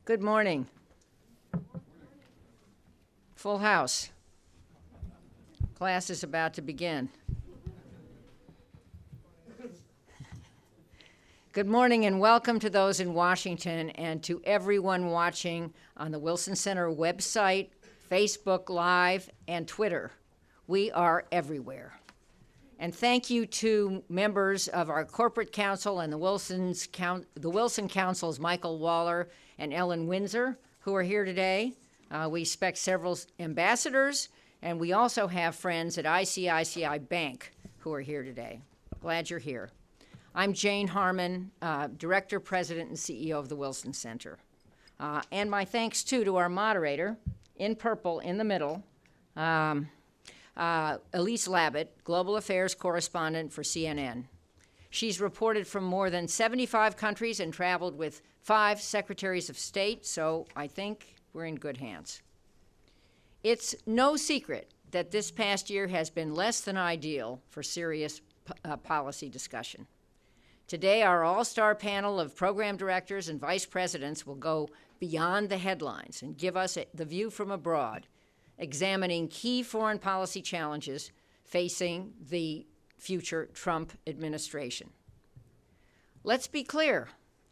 Good morning. Full house. Class is about to begin. Good morning and welcome to those in Washington and to everyone watching on the Wilson Center website, Facebook Live, and Twitter. We are everywhere. And thank you to members of our corporate council and the Wilson Council's Michael Waller and Ellen Windsor, who are here today. We expect several ambassadors, and we also have friends at ICICI Bank who are here today. Glad you're here. I'm Jane Harmon, Director, President, and CEO of the Wilson Center. And my thanks, too, to our moderator, in purple, in the middle, Elise Labott, Global Affairs Correspondent for CNN. She's reported from more than 75 countries and traveled with 5 secretaries of state, so I think we're in good hands. It's no secret that this past year has been less than ideal for serious policy discussion. Today, our all-star panel of program directors and vice presidents will go beyond the headlines and give us the view from abroad, examining key foreign policy challenges facing the future Trump administration. Let's be clear.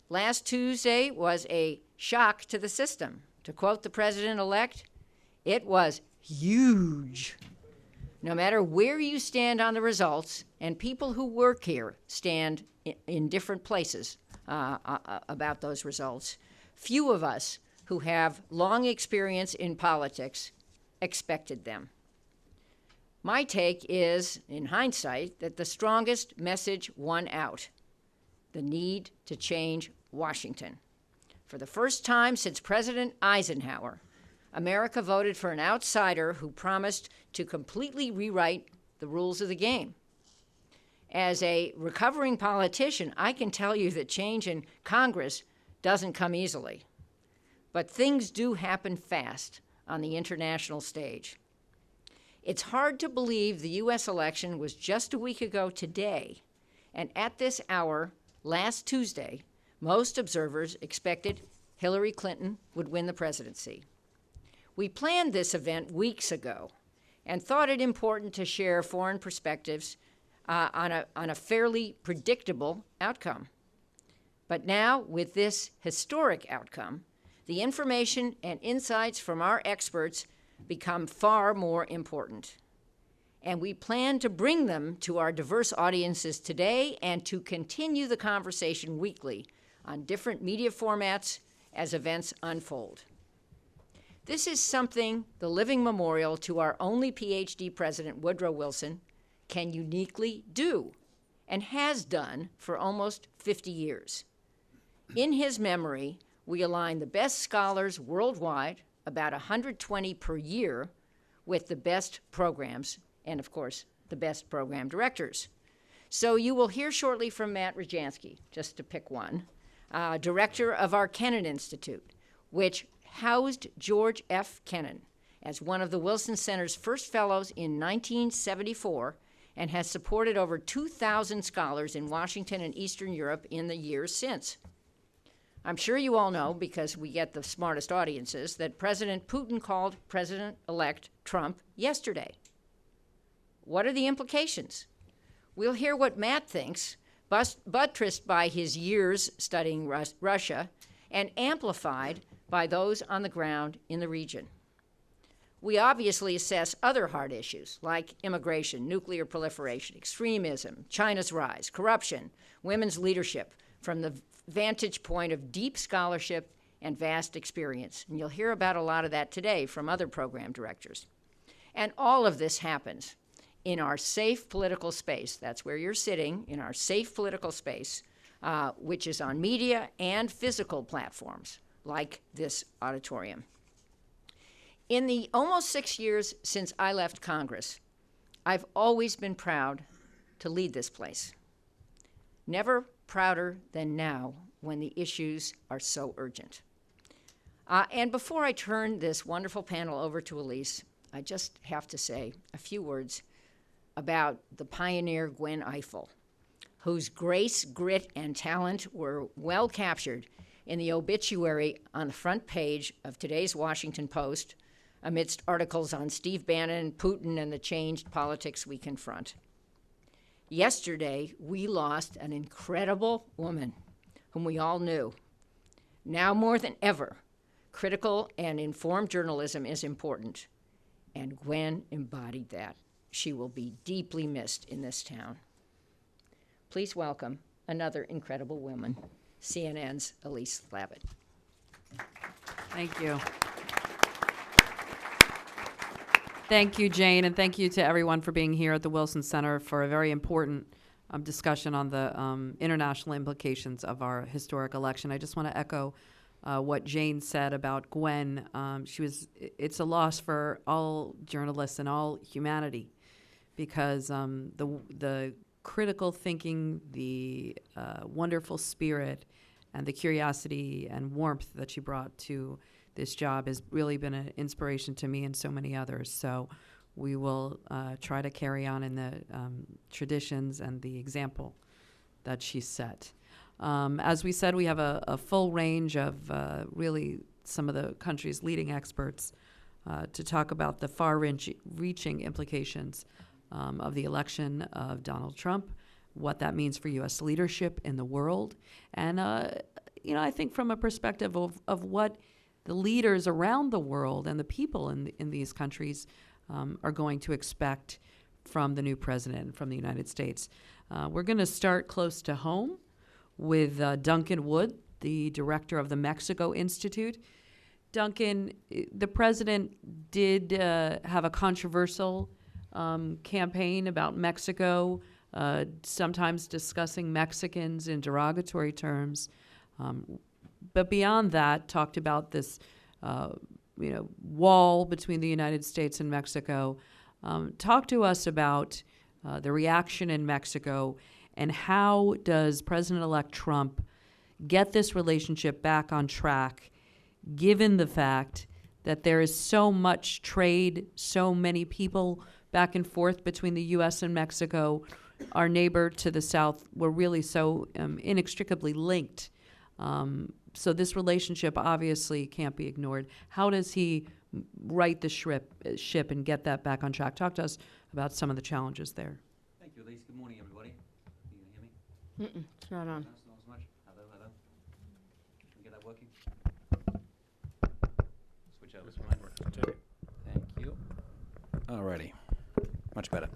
Last Tuesday was a shock to the system. To quote the president-elect, it was huge. No matter where you stand on the results, and people who work here stand in different places about those results, few of us who have long experience in politics expected them. My take is, in hindsight, that the strongest message won out: the need to change Washington. For the first time since President Eisenhower, America voted for an outsider who promised to completely rewrite the rules of the game. As a recovering politician, I can tell you that change in Congress doesn't come easily. But things do happen fast on the international stage. It's hard to believe the U.S. election was just a week ago today, and at this hour, last Tuesday, most observers expected Hillary Clinton would win the presidency. We planned this event weeks ago and thought it important to share foreign perspectives on a fairly predictable outcome. But now, with this historic outcome, the information and insights from our experts become far more important. And we plan to bring them to our diverse audiences today and to continue the conversation weekly on different media formats as events unfold. This is something the living memorial to our only PhD president, Woodrow Wilson, can uniquely do and has done for almost 50 years. In his memory, we align the best scholars worldwide, about 120 per year, with the best programs and, of course, the best program directors. So you will hear shortly from Matt Rajansky, just to pick one, director of our Kennan Institute, which housed George F. Kennan as one of the Wilson Center's first fellows in 1974 and has supported over 2,000 scholars in Washington and Eastern Europe in the years since. I'm sure you all know, because we get the smartest audiences, that President Putin called President-elect Trump yesterday. What are the implications? We'll hear what Matt thinks, buttressed by his years studying Russia and amplified by those on the ground in the region. We obviously assess other hard issues like immigration, nuclear proliferation, extremism, China's rise, corruption, women's leadership, from the vantage point of deep scholarship and vast experience. And you'll hear about a lot of that today from other program directors. And all of this happens in our safe political space. That's where you're sitting, in our safe political space, which is on media and physical platforms like this auditorium. In the almost 6 years since I left Congress, I've always been proud to lead this place. Never prouder than now when the issues are so urgent. And before I turn this wonderful panel over to Elise, I just have to say a few words about the pioneer Gwen Ifill, whose grace, grit, and talent were well captured in the obituary on the front page of today's Washington Post, amidst articles on Steve Bannon, Putin, and the changed politics we confront. Yesterday, we lost an incredible woman whom we all knew. Now more than ever, critical and informed journalism is important, and Gwen embodied that. She will be deeply missed in this town. Please welcome another incredible woman, CNN's Elise Labott. Thank you. Thank you, Jane, and thank you to everyone for being here at the Wilson Center for a very important discussion on the international implications of our historic election. I just want to echo what Jane said about Gwen. It's a loss for all journalists and all humanity, because the critical thinking, the wonderful spirit, and the curiosity and warmth that she brought to this job has really been an inspiration to me and so many others. So we will try to carry on in the traditions and the example that she set. As we said, we have a full range of really some of the country's leading experts to talk about the far-reaching implications of the election of Donald Trump, what that means for U.S. leadership in the world, and I think from a perspective of what the leaders around the world and the people in these countries are going to expect from the new president, from the United States. We're going to start close to home with Duncan Wood, the director of the Mexico Institute. Duncan, the president did have a controversial campaign about Mexico, sometimes discussing Mexicans in derogatory terms. But beyond that, talked about this wall between the United States and Mexico. Talk to us about the reaction in Mexico, and how does President-elect Trump get this relationship back on track, given the fact that there is so much trade, so many people back and forth between the U.S. and Mexico. Our neighbor to the south, we're really so inextricably linked. So this relationship obviously can't be ignored. How does he right the ship and get that back on track? Talk to us about some of the challenges there. Thank you, Elise. Good morning, everybody. Can you hear me? It's not on. No, it's not as much. Hello, hello. Can we get that working? Switch over to mine. Thank you. Alrighty. Much better.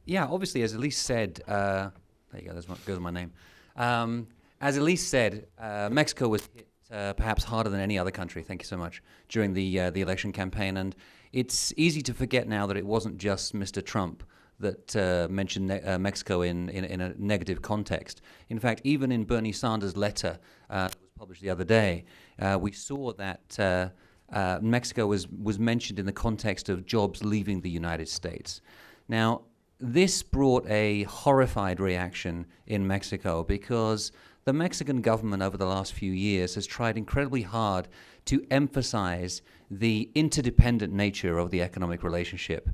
Yeah, obviously, as Elise said, there you go, goes my name. As Elise said, Mexico was hit perhaps harder than any other country, thank you so much, during the election campaign. And it's easy to forget now that it wasn't just Mr. Trump that mentioned Mexico in a negative context. In fact, even in Bernie Sanders' letter that was published the other day, we saw that Mexico was mentioned in the context of jobs leaving the United States. Now, this brought a horrified reaction in Mexico, because the Mexican government over the last few years has tried incredibly hard to emphasize the interdependent nature of the economic relationship.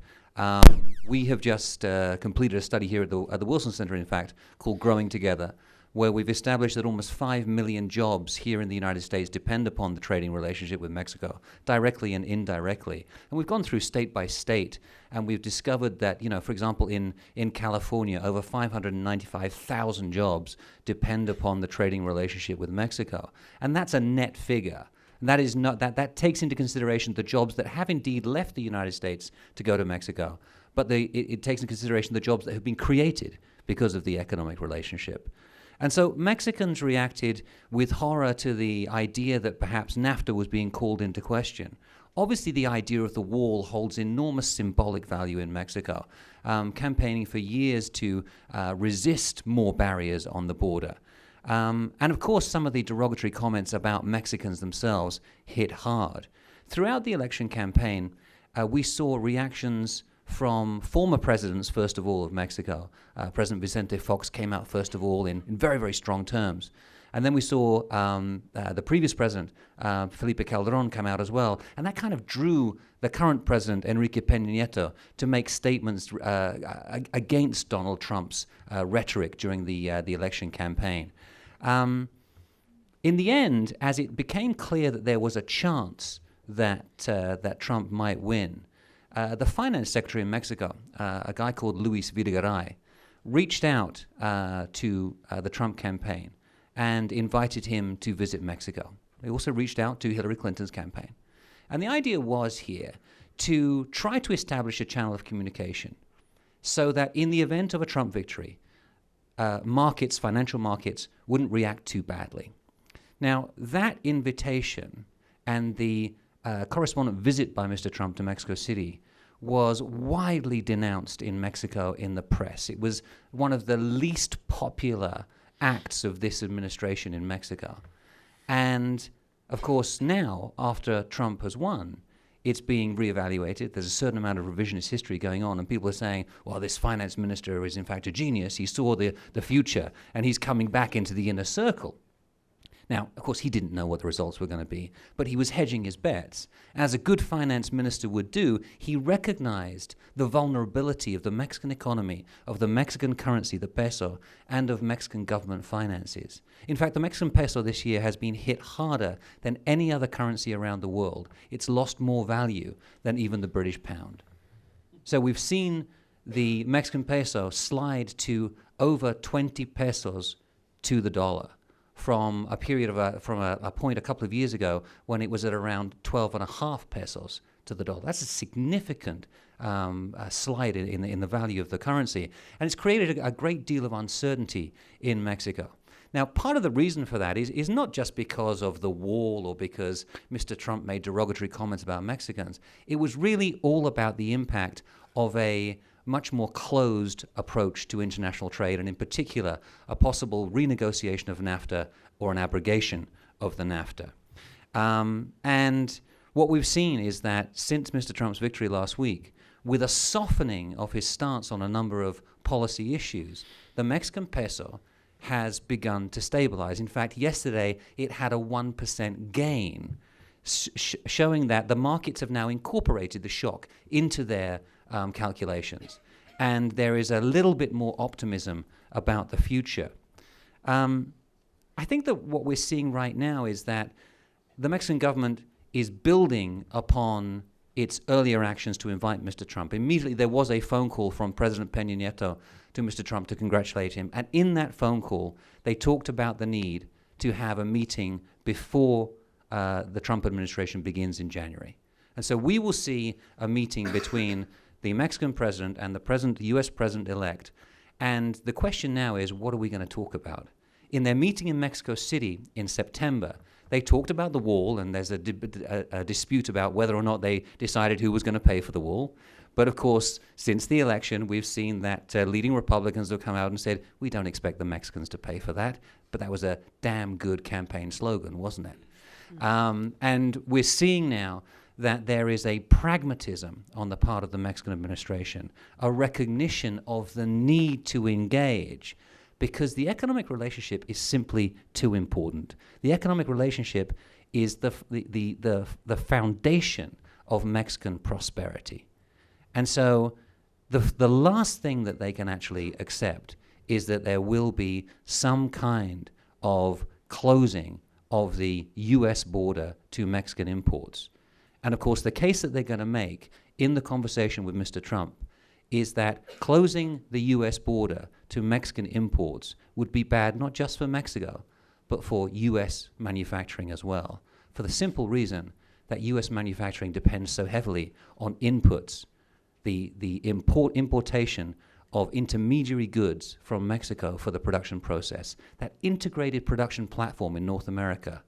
We have just completed a study here at the Wilson Center, in fact, called Growing Together, where we've established that almost 5 million jobs here in the United States depend upon the trading relationship with Mexico, directly and indirectly. And we've gone through state by state, and we've discovered that, for example, in California, over 595,000 jobs depend upon the trading relationship with Mexico. And that's a net figure. That is not that takes into consideration the jobs that have indeed left the United States to go to Mexico, but it takes into consideration the jobs that have been created because of the economic relationship. And so Mexicans reacted with horror to the idea that perhaps NAFTA was being called into question. Obviously, the idea of the wall holds enormous symbolic value in Mexico, campaigning for years to resist more barriers on the border. And of course, some of the derogatory comments about Mexicans themselves hit hard. Throughout the election campaign, we saw reactions from former presidents, first of all, of Mexico. President Vicente Fox came out, first of all, in very, very strong terms. And then we saw the previous president, Felipe Calderón, come out as well. And that kind of drew the current president, Enrique Peña Nieto, to make statements against Donald Trump's rhetoric during the election campaign. In the end, as it became clear that there was a chance that Trump might win, the finance secretary in Mexico, a guy called Luis Videgaray, reached out to the Trump campaign and invited him to visit Mexico. They also reached out to Hillary Clinton's campaign. And the idea was here to try to establish a channel of communication so that in the event of a Trump victory, financial markets, wouldn't react too badly. Now, that invitation and the correspondent visit by Mr. Trump to Mexico City was widely denounced in Mexico in the press. It was one of the least popular acts of this administration in Mexico. And, of course, now, after Trump has won, it's being reevaluated. There's a certain amount of revisionist history going on, and people are saying, well, this finance minister is in fact a genius. He saw the future, and he's coming back into the inner circle. Now, of course, he didn't know what the results were going to be, but he was hedging his bets. As a good finance minister would do, he recognized the vulnerability of the Mexican economy, of the Mexican currency, the peso, and of Mexican government finances. In fact, the Mexican peso this year has been hit harder than any other currency around the world. It's lost more value than even the British pound. So we've seen the Mexican peso slide to over 20 pesos to the dollar, from a period of from a point a couple of years ago when it was at around 12.5 pesos to the dollar. That's a significant slide in the value of the currency, and it's created a great deal of uncertainty in Mexico. Now, part of the reason for that is not just because of the wall or because Mr. Trump made derogatory comments about Mexicans. It was really all about the impact of a much more closed approach to international trade, and in particular, a possible renegotiation of NAFTA or an abrogation of the NAFTA. And what we've seen is that since Mr. Trump's victory last week, with a softening of his stance on a number of policy issues, the Mexican peso has begun to stabilize. In fact, yesterday it had a 1% gain, showing that the markets have now incorporated the shock into their calculations. And there is a little bit more optimism about the future. I think that what we're seeing right now is that the Mexican government is building upon its earlier actions to invite Mr. Trump. Immediately there was a phone call from President Peña Nieto to Mr. Trump to congratulate him. And in that phone call, they talked about the need to have a meeting before the Trump administration begins in January. And so we will see a meeting between the Mexican president and the U.S. president-elect. And the question now is, what are we going to talk about? In their meeting in Mexico City in September, they talked about the wall, and there's a dispute about whether or not they decided who was going to pay for the wall. But of course, since the election, we've seen that leading Republicans have come out and said, we don't expect the Mexicans to pay for that. But that was a damn good campaign slogan, wasn't it? And we're seeing now that there is a pragmatism on the part of the Mexican administration, a recognition of the need to engage, because the economic relationship is simply too important. The economic relationship is the foundation of Mexican prosperity. And so the last thing that they can actually accept is that there will be some kind of closing of the U.S. border to Mexican imports. And of course, the case that they're going to make in the conversation with Mr. Trump is that closing the U.S. border to Mexican imports would be bad not just for Mexico, but for U.S. manufacturing as well, for the simple reason that U.S. manufacturing depends so heavily on inputs, the importation of intermediary goods from Mexico for the production process, that integrated production platform in North America,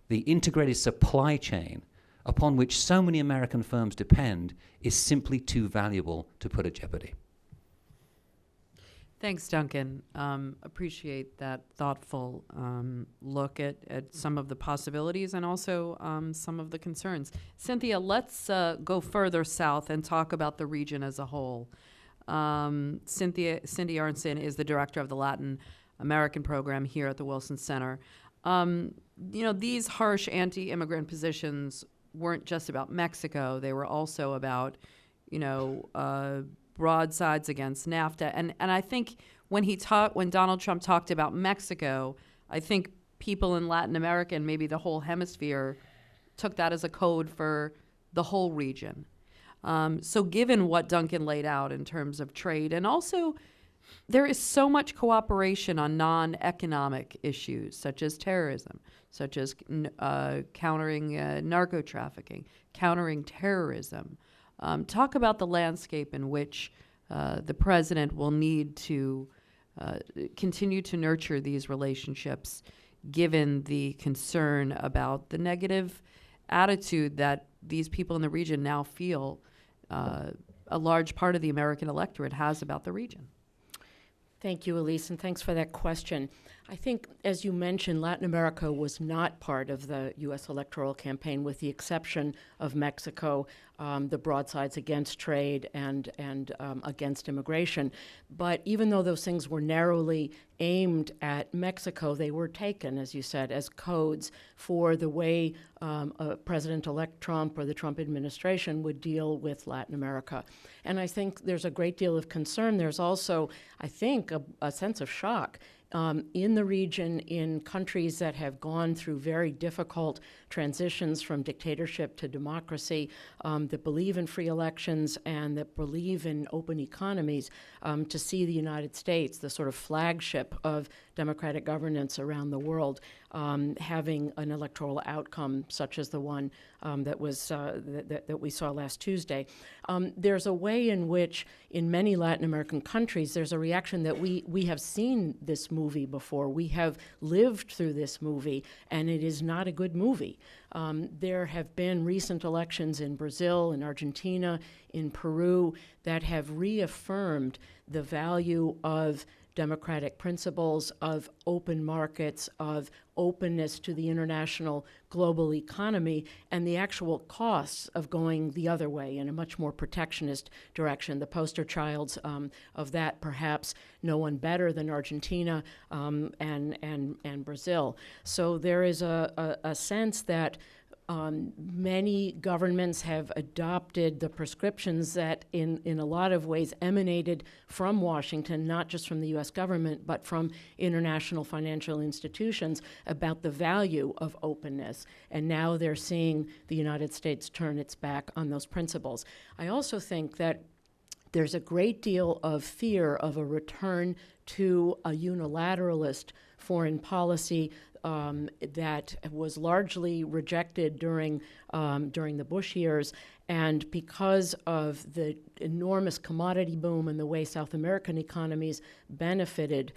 the integrated supply chain upon which so many American firms depend, is simply too valuable to put at jeopardy. Thanks, Duncan. Appreciate that thoughtful look at some of the possibilities and also some of the concerns. Cynthia, let's go further south and talk about the region as a whole. Cindy Arnson is the director of the Latin American program here at the Wilson Center. These harsh anti-immigrant positions weren't just about Mexico. They were also about, broadsides against NAFTA. And I think when Donald Trump talked about Mexico, I think people in Latin America and maybe the whole hemisphere took that as a code for the whole region. So given what Duncan laid out in terms of trade, and also there is so much cooperation on non-economic issues, such as terrorism, such as countering narco trafficking, countering terrorism. Talk about the landscape in which the president will need to continue to nurture these relationships, given the concern about the negative attitude that these people in the region now feel a large part of the American electorate has about the region. Thank you, Elise, and thanks for that question. I think, as you mentioned, Latin America was not part of the U.S. electoral campaign, with the exception of Mexico, the broadsides against trade and against immigration. But even though those things were narrowly aimed at Mexico, they were taken, as you said, as codes for the way President-elect Trump or the Trump administration would deal with Latin America. And I think there's a great deal of concern. There's also, I think, a sense of shock in the region, in countries that have gone through very difficult transitions from dictatorship to democracy, that believe in free elections and that believe in open economies, to see the United States, the sort of flagship of democratic governance around the world, having an electoral outcome such as the one that we saw last Tuesday. There's a way in which, in many Latin American countries, there's a reaction that we have seen this movie before. We have lived through this movie, and it is not a good movie. There have been recent elections in Brazil, in Argentina, in Peru that have reaffirmed the value of democratic principles, of open markets, of openness to the international global economy, and the actual costs of going the other way in a much more protectionist direction. The poster child of that, perhaps no one better than Argentina and Brazil. So there is a sense that many governments have adopted the prescriptions that in a lot of ways emanated from Washington, not just from the U.S. government, but from international financial institutions about the value of openness. And now they're seeing the United States turn its back on those principles. I also think that there's a great deal of fear of a return to a unilateralist foreign policy that was largely rejected during the Bush years, and because of the enormous commodity boom and the way South American economies benefited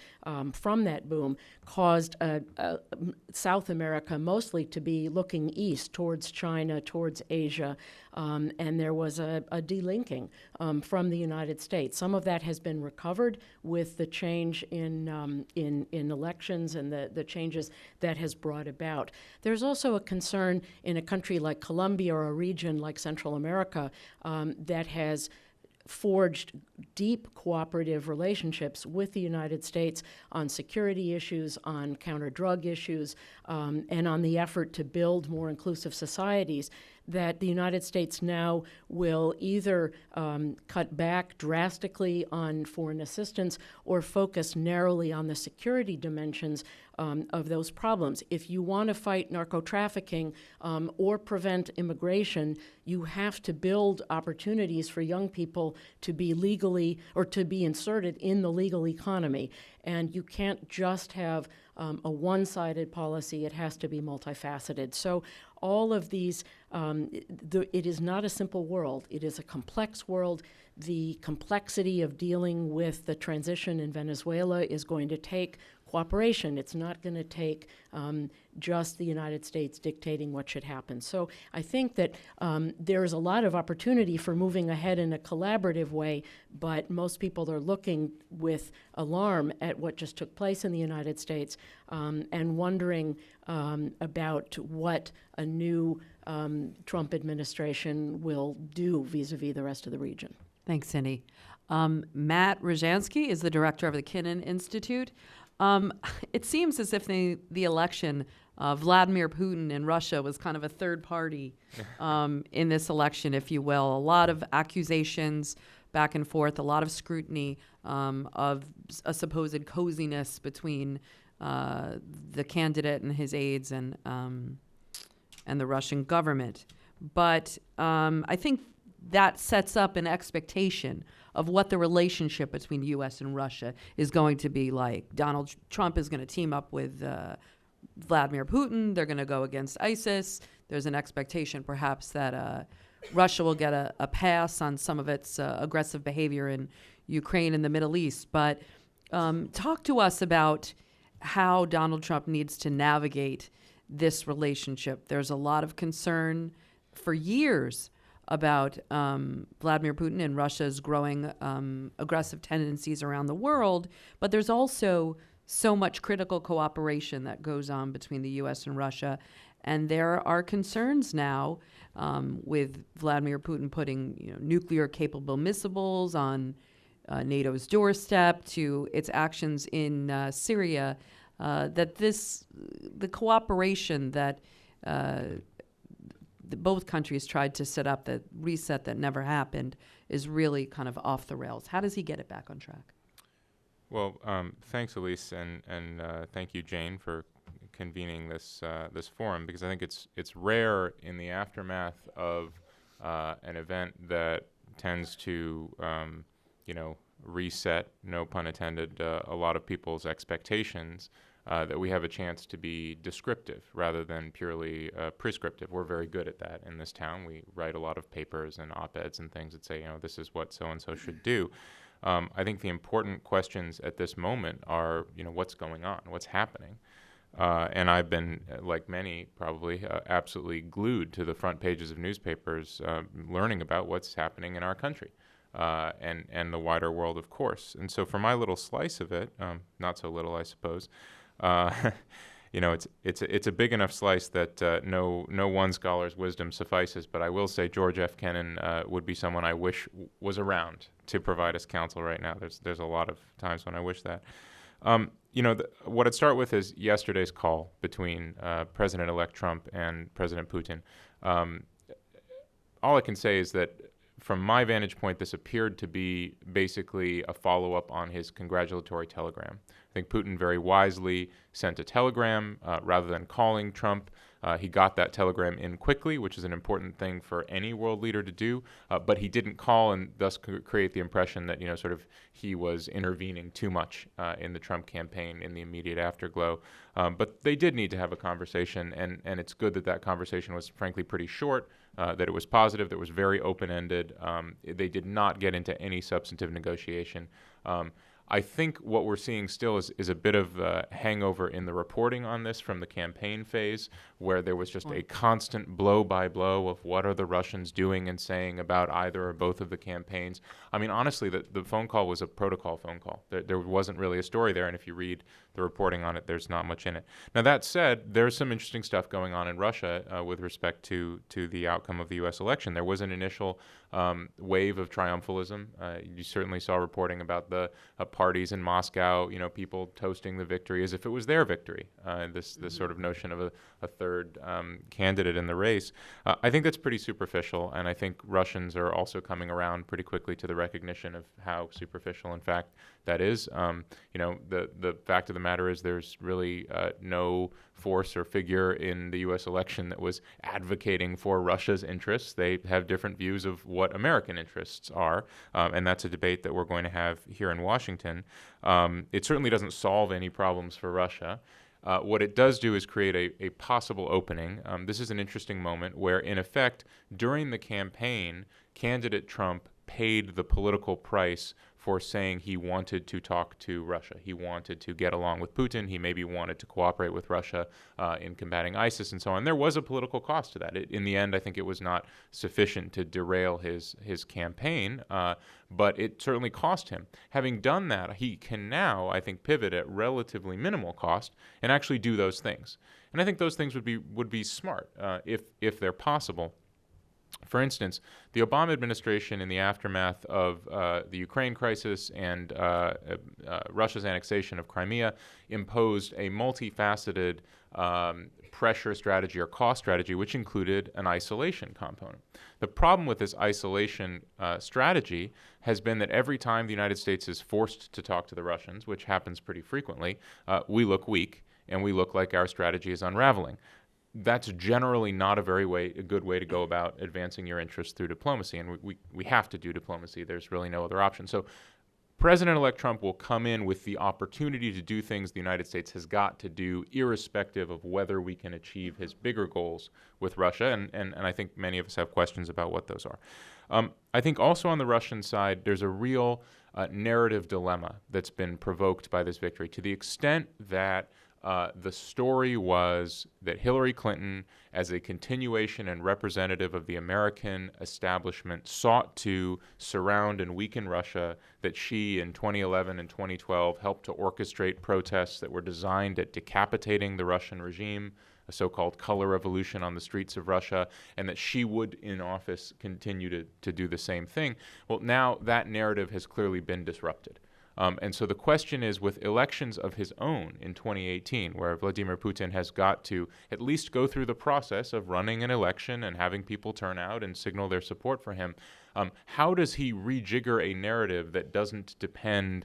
from that boom, caused South America mostly to be looking east towards China, towards Asia, and there was a delinking from the United States. Some of that has been recovered with the change in elections and the changes that has brought about. There's also a concern in a country like Colombia or a region like Central America that has forged deep cooperative relationships with the United States on security issues, on counter-drug issues, and on the effort to build more inclusive societies, that the United States now will either cut back drastically on foreign assistance or focus narrowly on the security dimensions of those problems. If you want to fight narco-trafficking or prevent immigration, you have to build opportunities for young people to be legally or to be inserted in the legal economy. And you can't just have a one-sided policy. It has to be multifaceted. So all of these, it is not a simple world. It is a complex world. The complexity of dealing with the transition in Venezuela is going to take cooperation. It's not going to take just the United States dictating what should happen. So I think that there is a lot of opportunity for moving ahead in a collaborative way, but most people are looking with alarm at what just took place in the United States and wondering about what a new Trump administration will do vis-a-vis the rest of the region. Thanks, Cindy. Matt Rojansky is the director of the Kinnan Institute. It seems as if the election of Vladimir Putin in Russia was kind of a third party in this election, if you will. A lot of accusations back and forth, a lot of scrutiny of a supposed coziness between the candidate and his aides and the Russian government. But I think that sets up an expectation of what the relationship between the U.S. and Russia is going to be like. Donald Trump is going to team up with Vladimir Putin. They're going to go against ISIS. There's an expectation perhaps that Russia will get a pass on some of its aggressive behavior in Ukraine and the Middle East. But talk to us about how Donald Trump needs to navigate this relationship. There's a lot of concern for years about Vladimir Putin and Russia's growing aggressive tendencies around the world, but there's also so much critical cooperation that goes on between the U.S. and Russia. And there are concerns now with Vladimir Putin putting nuclear-capable missiles on NATO's doorstep to its actions in Syria, that the cooperation that both countries tried to set up, that reset that never happened, is really kind of off the rails. How does he get it back on track? Well, thanks, Elise, and thank you, Jane, for convening this forum, because I think it's rare in the aftermath of an event that tends to reset, no pun intended, a lot of people's expectations, that we have a chance to be descriptive rather than purely prescriptive. We're very good at that in this town. We write a lot of papers and op-eds and things that say, this is what so-and-so should do. I think the important questions at this moment are, what's going on, what's happening. And I've been, like many probably, absolutely glued to the front pages of newspapers, learning about what's happening in our country. And the wider world, of course. And so for my little slice of it, not so little, I suppose, it's a big enough slice that no one scholar's wisdom suffices. But I will say George F. Kennan would be someone I wish was around to provide us counsel right now. There's a lot of times when I wish that. What I'd start with is yesterday's call between President-elect Trump and President Putin. All I can say is that from my vantage point, this appeared to be basically a follow-up on his congratulatory telegram. I think Putin very wisely sent a telegram rather than calling Trump. He got that telegram in quickly, which is an important thing for any world leader to do, but he didn't call and thus create the impression that, he was intervening too much in the Trump campaign in the immediate afterglow. But they did need to have a conversation, and it's good that that conversation was frankly pretty short, that it was positive, that it was very open-ended. They did not get into any substantive negotiation. I think what we're seeing still is a bit of a hangover in the reporting on this from the campaign phase, where there was just a constant blow-by-blow of what are the Russians doing and saying about either or both of the campaigns. I mean, honestly, the phone call was a protocol phone call. There wasn't really a story there, and if you read the reporting on it, there's not much in it. Now, that said, there's some interesting stuff going on in Russia with respect to the outcome of the U.S. election. There was an initial wave of triumphalism. You certainly saw reporting about the parties in Moscow, people toasting the victory as if it was their victory, this sort of notion of a third candidate in the race. I think that's pretty superficial, and I think Russians are also coming around pretty quickly to the recognition of how superficial, in fact, that is. The fact of the matter is there's really no force or figure in the U.S. election that was advocating for Russia's interests. They have different views of what American interests are, and that's a debate that we're going to have here in Washington. It certainly doesn't solve any problems for Russia. What it does do is create a possible opening. This is an interesting moment where, in effect, during the campaign, candidate Trump paid the political price for saying he wanted to talk to Russia. He wanted to get along with Putin. He maybe wanted to cooperate with Russia in combating ISIS and so on. There was a political cost to that. In the end, I think it was not sufficient to derail his campaign, but it certainly cost him. Having done that, he can now, I think, pivot at relatively minimal cost and actually do those things. And I think those things would be smart if they're possible. For instance, the Obama administration, in the aftermath of the Ukraine crisis and Russia's annexation of Crimea, imposed a multifaceted pressure strategy or cost strategy, which included an isolation component. The problem with this isolation strategy has been that every time the United States is forced to talk to the Russians, which happens pretty frequently, we look weak and we look like our strategy is unraveling. That's generally not a good way to go about advancing your interests through diplomacy, and we have to do diplomacy. There's really no other option. So President-elect Trump will come in with the opportunity to do things the United States has got to do, irrespective of whether we can achieve his bigger goals with Russia, and I think many of us have questions about what those are. I think also on the Russian side, there's a real narrative dilemma that's been provoked by this victory, to the extent that the story was that Hillary Clinton, as a continuation and representative of the American establishment, sought to surround and weaken Russia, that she, in 2011 and 2012, helped to orchestrate protests that were designed at decapitating the Russian regime, a so-called color revolution on the streets of Russia, and that she would, in office, continue to do the same thing. Well, now that narrative has clearly been disrupted. And so the question is, with elections of his own in 2018, where Vladimir Putin has got to at least go through the process of running an election and having people turn out and signal their support for him, how does he rejigger a narrative that doesn't depend,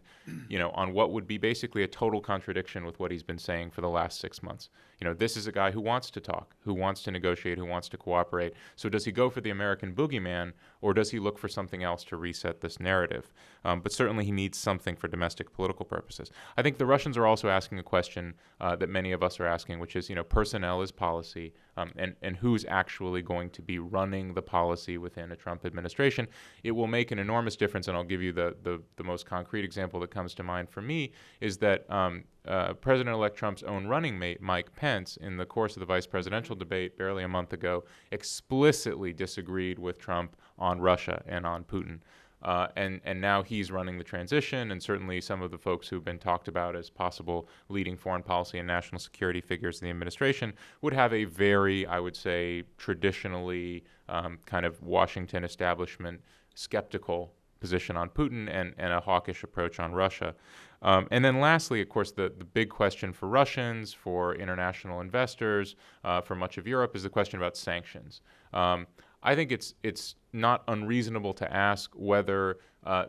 on what would be basically a total contradiction with what he's been saying for the last 6 months? This is a guy who wants to talk, who wants to negotiate, who wants to cooperate. So does he go for the American boogeyman, or does he look for something else to reset this narrative? But certainly he needs something for domestic political purposes. I think the Russians are also asking a question that many of us are asking, which is, personnel is policy, and who's actually going to be running the policy within a Trump administration. It will make an enormous difference, and I'll give you the most concrete example that comes to mind for me, is that President-elect Trump's own running mate, Mike Pence, in the course of the vice presidential debate barely a month ago, explicitly disagreed with Trump on Russia and on Putin. And now he's running the transition, and certainly some of the folks who've been talked about as possible leading foreign policy and national security figures in the administration would have a very, I would say, traditionally kind of Washington establishment skeptical position on Putin and a hawkish approach on Russia. And then lastly, of course, the big question for Russians, for international investors, for much of Europe is the question about sanctions. I think it's not unreasonable to ask whether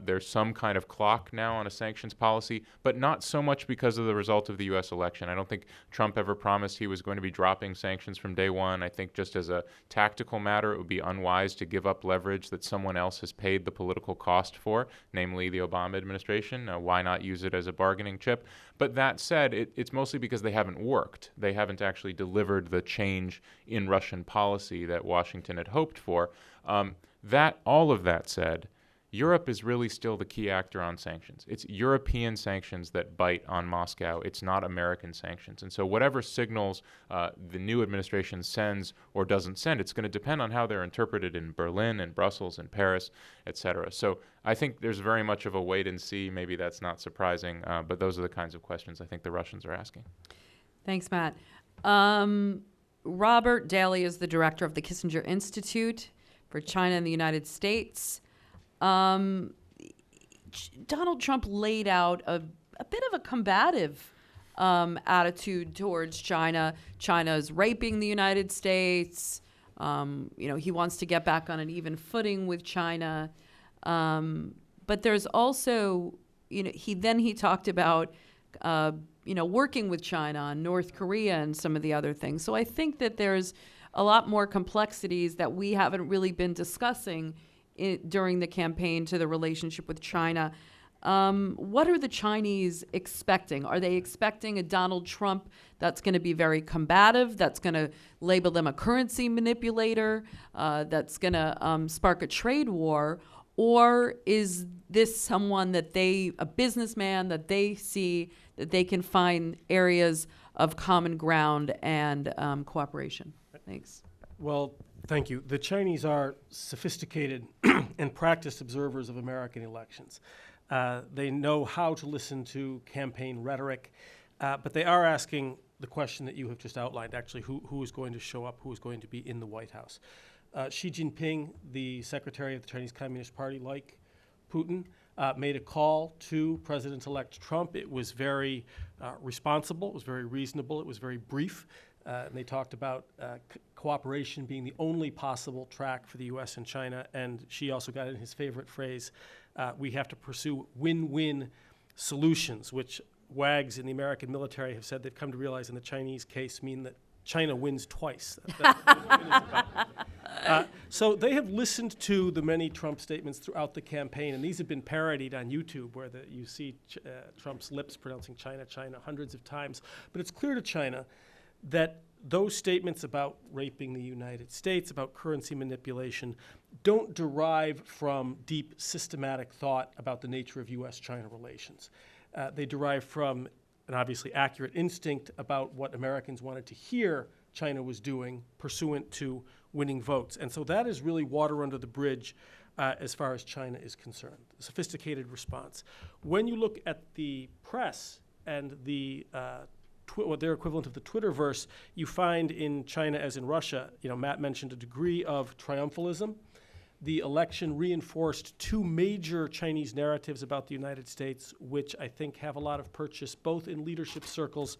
there's some kind of clock now on a sanctions policy, but not so much because of the result of the U.S. election. I don't think Trump ever promised he was going to be dropping sanctions from day one. I think just as a tactical matter, it would be unwise to give up leverage that someone else has paid the political cost for, namely the Obama administration. Why not use it as a bargaining chip? But that said, it's mostly because they haven't worked. They haven't actually delivered the change in Russian policy that Washington had hoped for. All of that said, Europe is really still the key actor on sanctions. It's European sanctions that bite on Moscow. It's not American sanctions. And so whatever signals the new administration sends or doesn't send, it's going to depend on how they're interpreted in Berlin and Brussels and Paris, et cetera. So I think there's very much of a wait and see. Maybe that's not surprising, but those are the kinds of questions I think the Russians are asking. Thanks, Matt. Robert Daly is the director of the Kissinger Institute for China and the United States. Donald Trump laid out a bit of a combative attitude towards China. China is raping the United States. He wants to get back on an even footing with China. But there's also, he talked about, working with China on North Korea and some of the other things. So I think that there's a lot more complexities that we haven't really been discussing during the campaign to the relationship with China. What are the Chinese expecting? Are they expecting a Donald Trump that's going to be very combative, that's going to label them a currency manipulator, that's going to spark a trade war? Or is this someone a businessman that they see that they can find areas of common ground and cooperation? Thanks. Well, thank you. The Chinese are sophisticated and practiced observers of American elections. They know how to listen to campaign rhetoric, but they are asking the question that you have just outlined, actually, who is going to show up, who is going to be in the White House. Xi Jinping, the secretary of the Chinese Communist Party, like Putin, made a call to President-elect Trump. It was very responsible. It was very reasonable. It was very brief. And they talked about cooperation being the only possible track for the U.S. and China. And Xi also got in his favorite phrase, we have to pursue win-win solutions, which wags in the American military have said they've come to realize in the Chinese case mean that China wins twice. That's what win is about. So they have listened to the many Trump statements throughout the campaign, and these have been parodied on YouTube, where you see Trump's lips pronouncing China, China hundreds of times. But it's clear to China that those statements about raping the United States, about currency manipulation, don't derive from deep systematic thought about the nature of U.S.-China relations. They derive from an obviously accurate instinct about what Americans wanted to hear China was doing pursuant to winning votes. And so that is really water under the bridge as far as China is concerned, a sophisticated response. When you look at the press and the what their equivalent of the Twitterverse, you find in China as in Russia, Matt mentioned a degree of triumphalism. The election reinforced two major Chinese narratives about the United States, which I think have a lot of purchase both in leadership circles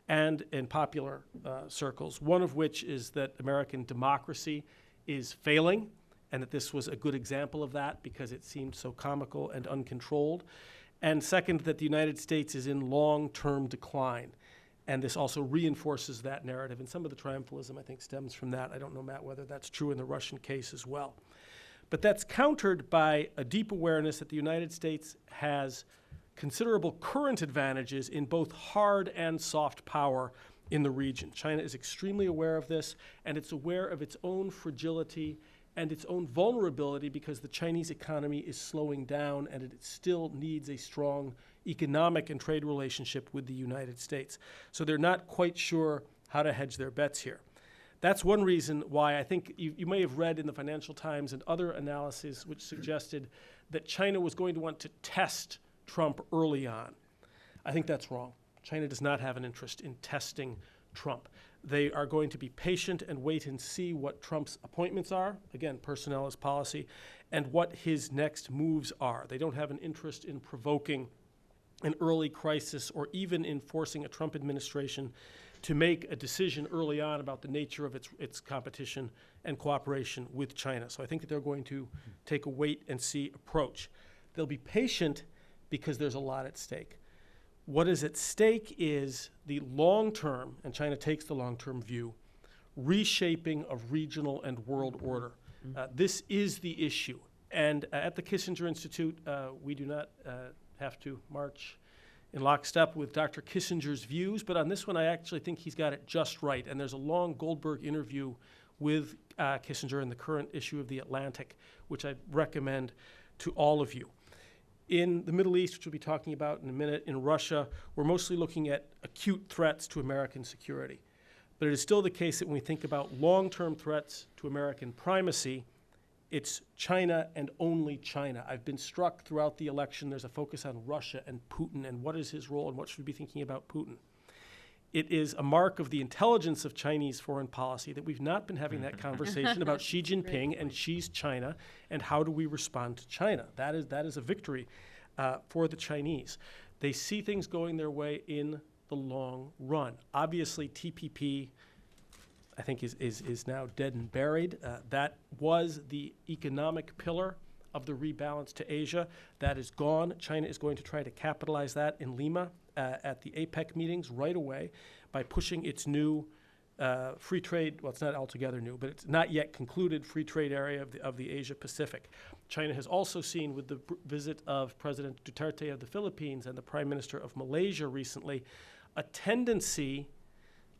and in popular circles, one of which is that American democracy is failing, and that this was a good example of that because it seemed so comical and uncontrolled. And second, that the United States is in long-term decline. And this also reinforces that narrative. And some of the triumphalism, I think, stems from that. I don't know, Matt, whether that's true in the Russian case as well. But that's countered by a deep awareness that the United States has considerable current advantages in both hard and soft power in the region. China is extremely aware of this, and it's aware of its own fragility and its own vulnerability because the Chinese economy is slowing down and it still needs a strong economic and trade relationship with the United States. So they're not quite sure how to hedge their bets here. That's one reason why I think you may have read in the Financial Times and other analyses which suggested that China was going to want to test Trump early on. I think that's wrong. China does not have an interest in testing Trump. They are going to be patient and wait and see what Trump's appointments are. Again, personnel is policy, and what his next moves are. They don't have an interest in provoking an early crisis or even in forcing a Trump administration to make a decision early on about the nature of its competition and cooperation with China. So I think that they're going to take a wait-and-see approach. They'll be patient because there's a lot at stake. What is at stake is the long-term, and China takes the long-term view, reshaping of regional and world order. This is the issue. And at the Kissinger Institute, we do not have to march in lockstep with Dr. Kissinger's views, but on this one I actually think he's got it just right. And there's a long Goldberg interview with Kissinger in the current issue of The Atlantic, which I recommend to all of you. In the Middle East, which we'll be talking about in a minute, in Russia, we're mostly looking at acute threats to American security. But it is still the case that when we think about long-term threats to American primacy, it's China and only China. I've been struck throughout the election, there's a focus on Russia and Putin and what is his role and what should we be thinking about Putin. It is a mark of the intelligence of Chinese foreign policy that we've not been having that conversation about Xi Jinping and Xi's China and how do we respond to China. That is a victory for the Chinese. They see things going their way in the long run. Obviously, TPP, I think, is now dead and buried. That was the economic pillar of the rebalance to Asia. That is gone. China is going to try to capitalize that in Lima at the APEC meetings right away by pushing its new free trade, well, it's not altogether new, but it's not yet concluded free trade area of the Asia Pacific. China has also seen with the visit of President Duterte of the Philippines and the Prime Minister of Malaysia recently, a tendency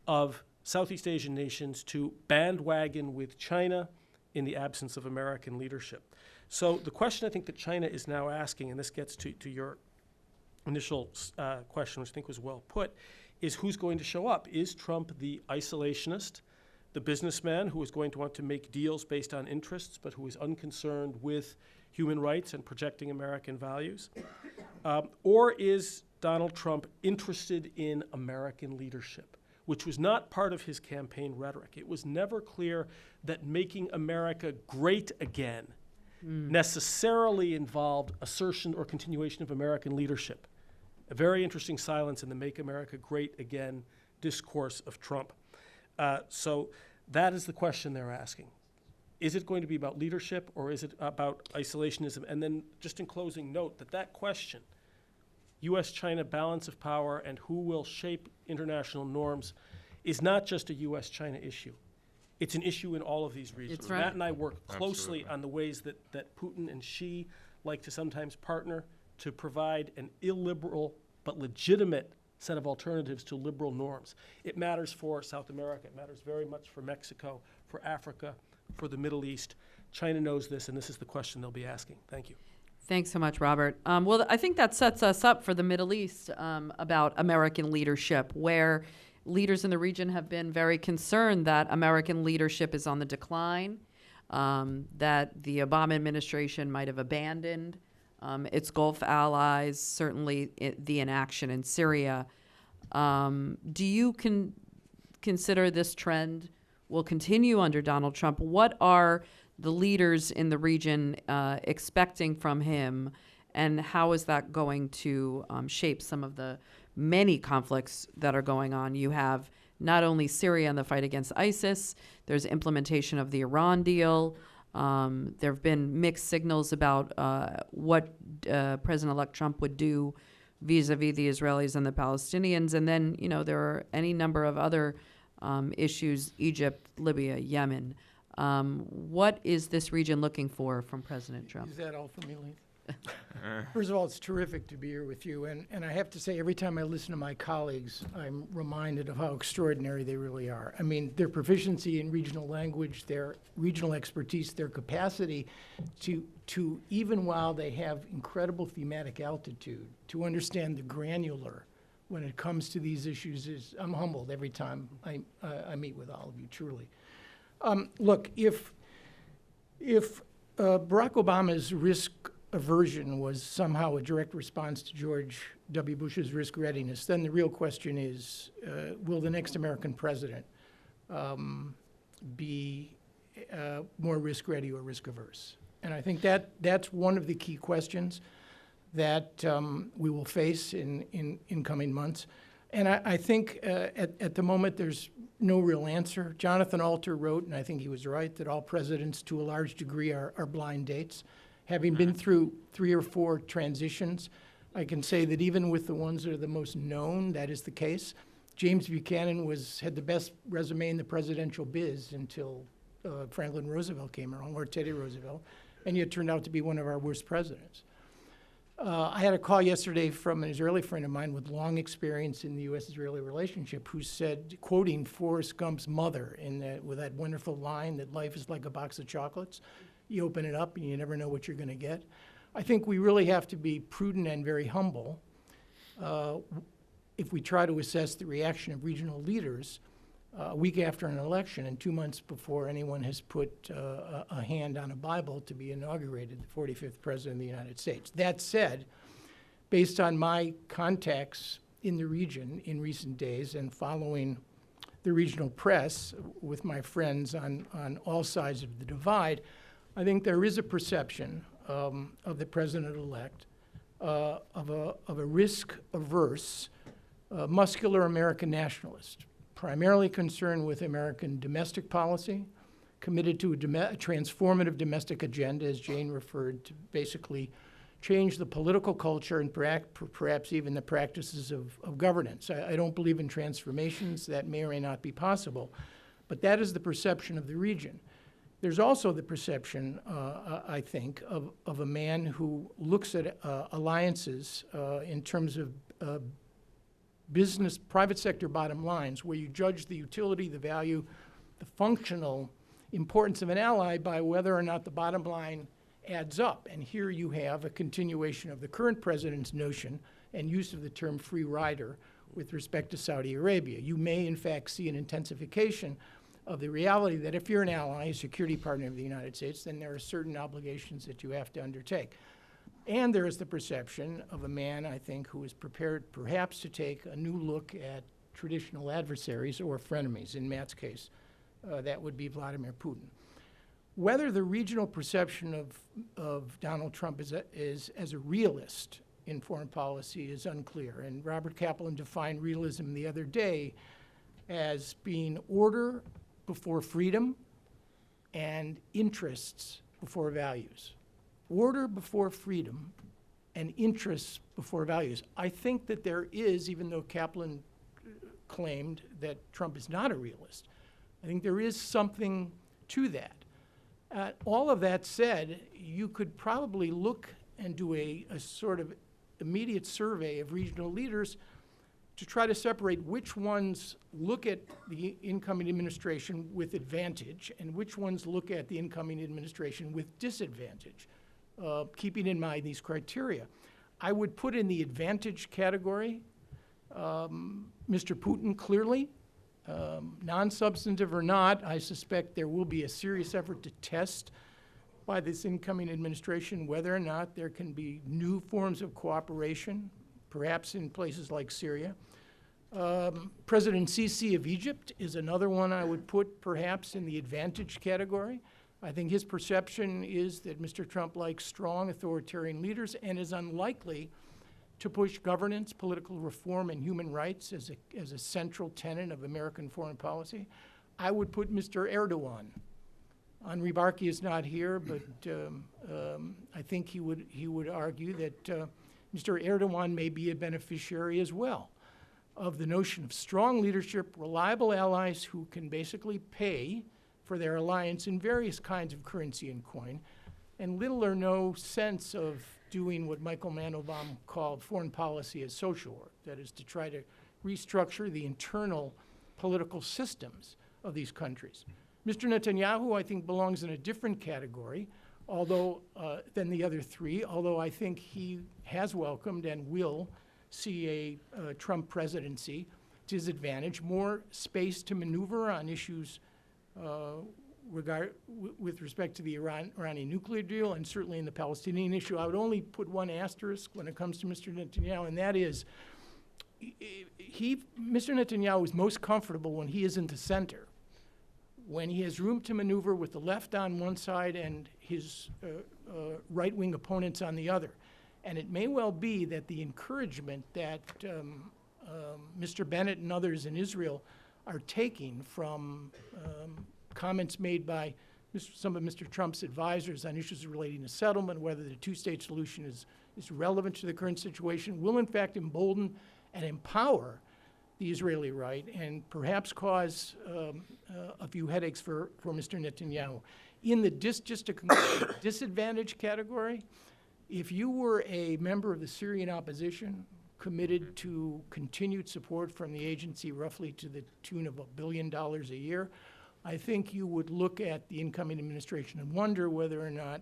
of Southeast Asian nations to bandwagon with China in the absence of American leadership. So the question I think that China is now asking, and this gets to your initial question, which I think was well put, is who's going to show up? Is Trump the isolationist, the businessman who is going to want to make deals based on interests, but who is unconcerned with human rights and projecting American values? Or is Donald Trump interested in American leadership, which was not part of his campaign rhetoric? It was never clear that making America great again necessarily involved assertion or continuation of American leadership. A very interesting silence in the Make America Great Again discourse of Trump. So that is the question they're asking. Is it going to be about leadership or is it about isolationism? And then just in closing, note that question, U.S.-China balance of power and who will shape international norms, is not just a U.S.-China issue. It's an issue in all of these regions. It's right. Matt and I work closely Absolutely. on the ways that Putin and Xi like to sometimes partner to provide an illiberal but legitimate set of alternatives to liberal norms. It matters for South America. It matters very much for Mexico, for Africa, for the Middle East. China knows this, and this is the question they'll be asking. Thank you. Thanks so much, Robert. Well, I think that sets us up for the Middle East about American leadership, where leaders in the region have been very concerned that American leadership is on the decline, that the Obama administration might have abandoned its Gulf allies, certainly the inaction in Syria. Do you consider this trend will continue under Donald Trump? What are the leaders in the region expecting from him, and how is that going to shape some of the many conflicts that are going on? You have not only Syria and the fight against ISIS, there's implementation of the Iran deal. There have been mixed signals about what President-elect Trump would do vis-a-vis the Israelis and the Palestinians. And then, there are any number of other issues, Egypt, Libya, Yemen. What is this region looking for from President Trump? Is that all for me, Elise? First of all, it's terrific to be here with you. And I have to say, every time I listen to my colleagues, I'm reminded of how extraordinary they really are. I mean, their proficiency in regional language, their regional expertise, their capacity to even while they have incredible thematic altitude, to understand the granular when it comes to these issues I'm humbled every time I meet with all of you, truly. Look, if Barack Obama's risk aversion was somehow a direct response to George W. Bush's risk readiness, then the real question is, will the next American president be more risk ready or risk averse? And I think that's one of the key questions that we will face in coming months. And I think at the moment there's no real answer. Jonathan Alter wrote, and I think he was right, that all presidents to a large degree are blind dates. Having been through 3 or 4 transitions, I can say that even with the ones that are the most known, that is the case. James Buchanan had the best resume in the presidential biz until Franklin Roosevelt came along, or Teddy Roosevelt, and yet turned out to be one of our worst presidents. I had a call yesterday from an Israeli friend of mine with long experience in the U.S.-Israeli relationship who said, quoting Forrest Gump's mother with that wonderful line that life is like a box of chocolates. You open it up and you never know what you're going to get. I think we really have to be prudent and very humble if we try to assess the reaction of regional leaders a week after an election and 2 months before anyone has put a hand on a Bible to be inaugurated, the 45th President of the United States. That said, based on my contacts in the region in recent days and following the regional press with my friends on all sides of the divide, I think there is a perception of the president-elect of a risk-averse, muscular American nationalist, primarily concerned with American domestic policy, committed to a transformative domestic agenda, as Jane referred, to basically change the political culture and perhaps even the practices of governance. I don't believe in transformations. That may or may not be possible. But that is the perception of the region. There's also the perception, I think, of a man who looks at alliances in terms of business, private sector bottom lines, where you judge the utility, the value, the functional importance of an ally by whether or not the bottom line adds up. And here you have a continuation of the current president's notion and use of the term free rider with respect to Saudi Arabia. You may, in fact, see an intensification of the reality that if you're an ally, a security partner of the United States, then there are certain obligations that you have to undertake. And there is the perception of a man, I think, who is prepared perhaps to take a new look at traditional adversaries or frenemies. In Matt's case, that would be Vladimir Putin. Whether the regional perception of Donald Trump is as a realist in foreign policy is unclear. And Robert Kaplan defined realism the other day as being order before freedom and interests before values. Order before freedom and interests before values. I think that there is, even though Kaplan claimed that Trump is not a realist, I think there is something to that. All of that said, you could probably look and do a sort of immediate survey of regional leaders to try to separate which ones look at the incoming administration with advantage and which ones look at the incoming administration with disadvantage, keeping in mind these criteria. I would put in the advantage category Mr. Putin clearly. Non-substantive or not, I suspect there will be a serious effort to test by this incoming administration whether or not there can be new forms of cooperation, perhaps in places like Syria. President Sisi of Egypt is another one I would put perhaps in the advantage category. I think his perception is that Mr. Trump likes strong authoritarian leaders and is unlikely to push governance, political reform, and human rights as a central tenet of American foreign policy. I would put Mr. Erdogan. Henri Barkey is not here, but I think he would argue that Mr. Erdogan may be a beneficiary as well of the notion of strong leadership, reliable allies who can basically pay for their alliance in various kinds of currency and coin, and little or no sense of doing what Michael Mandelbaum called foreign policy as social work, that is to try to restructure the internal political systems of these countries. Mr. Netanyahu, I think, belongs in a different category, although than the other three, although I think he has welcomed and will see a Trump presidency to his advantage, more space to maneuver on issues with respect to the Iranian nuclear deal and certainly in the Palestinian issue. I would only put one asterisk when it comes to Mr. Netanyahu, and that is Mr. Netanyahu is most comfortable when he is in the center, when he has room to maneuver with the left on one side and his right-wing opponents on the other. And it may well be that the encouragement that Mr. Bennett and others in Israel are taking from comments made by some of Mr. Trump's advisors on issues relating to settlement, whether the two-state solution is relevant to the current situation, will in fact embolden and empower the Israeli right and perhaps cause a few headaches for Mr. Netanyahu. In the just to conclude, disadvantage category, if you were a member of the Syrian opposition committed to continued support from the agency roughly to the tune of $1 billion a year, I think you would look at the incoming administration and wonder whether or not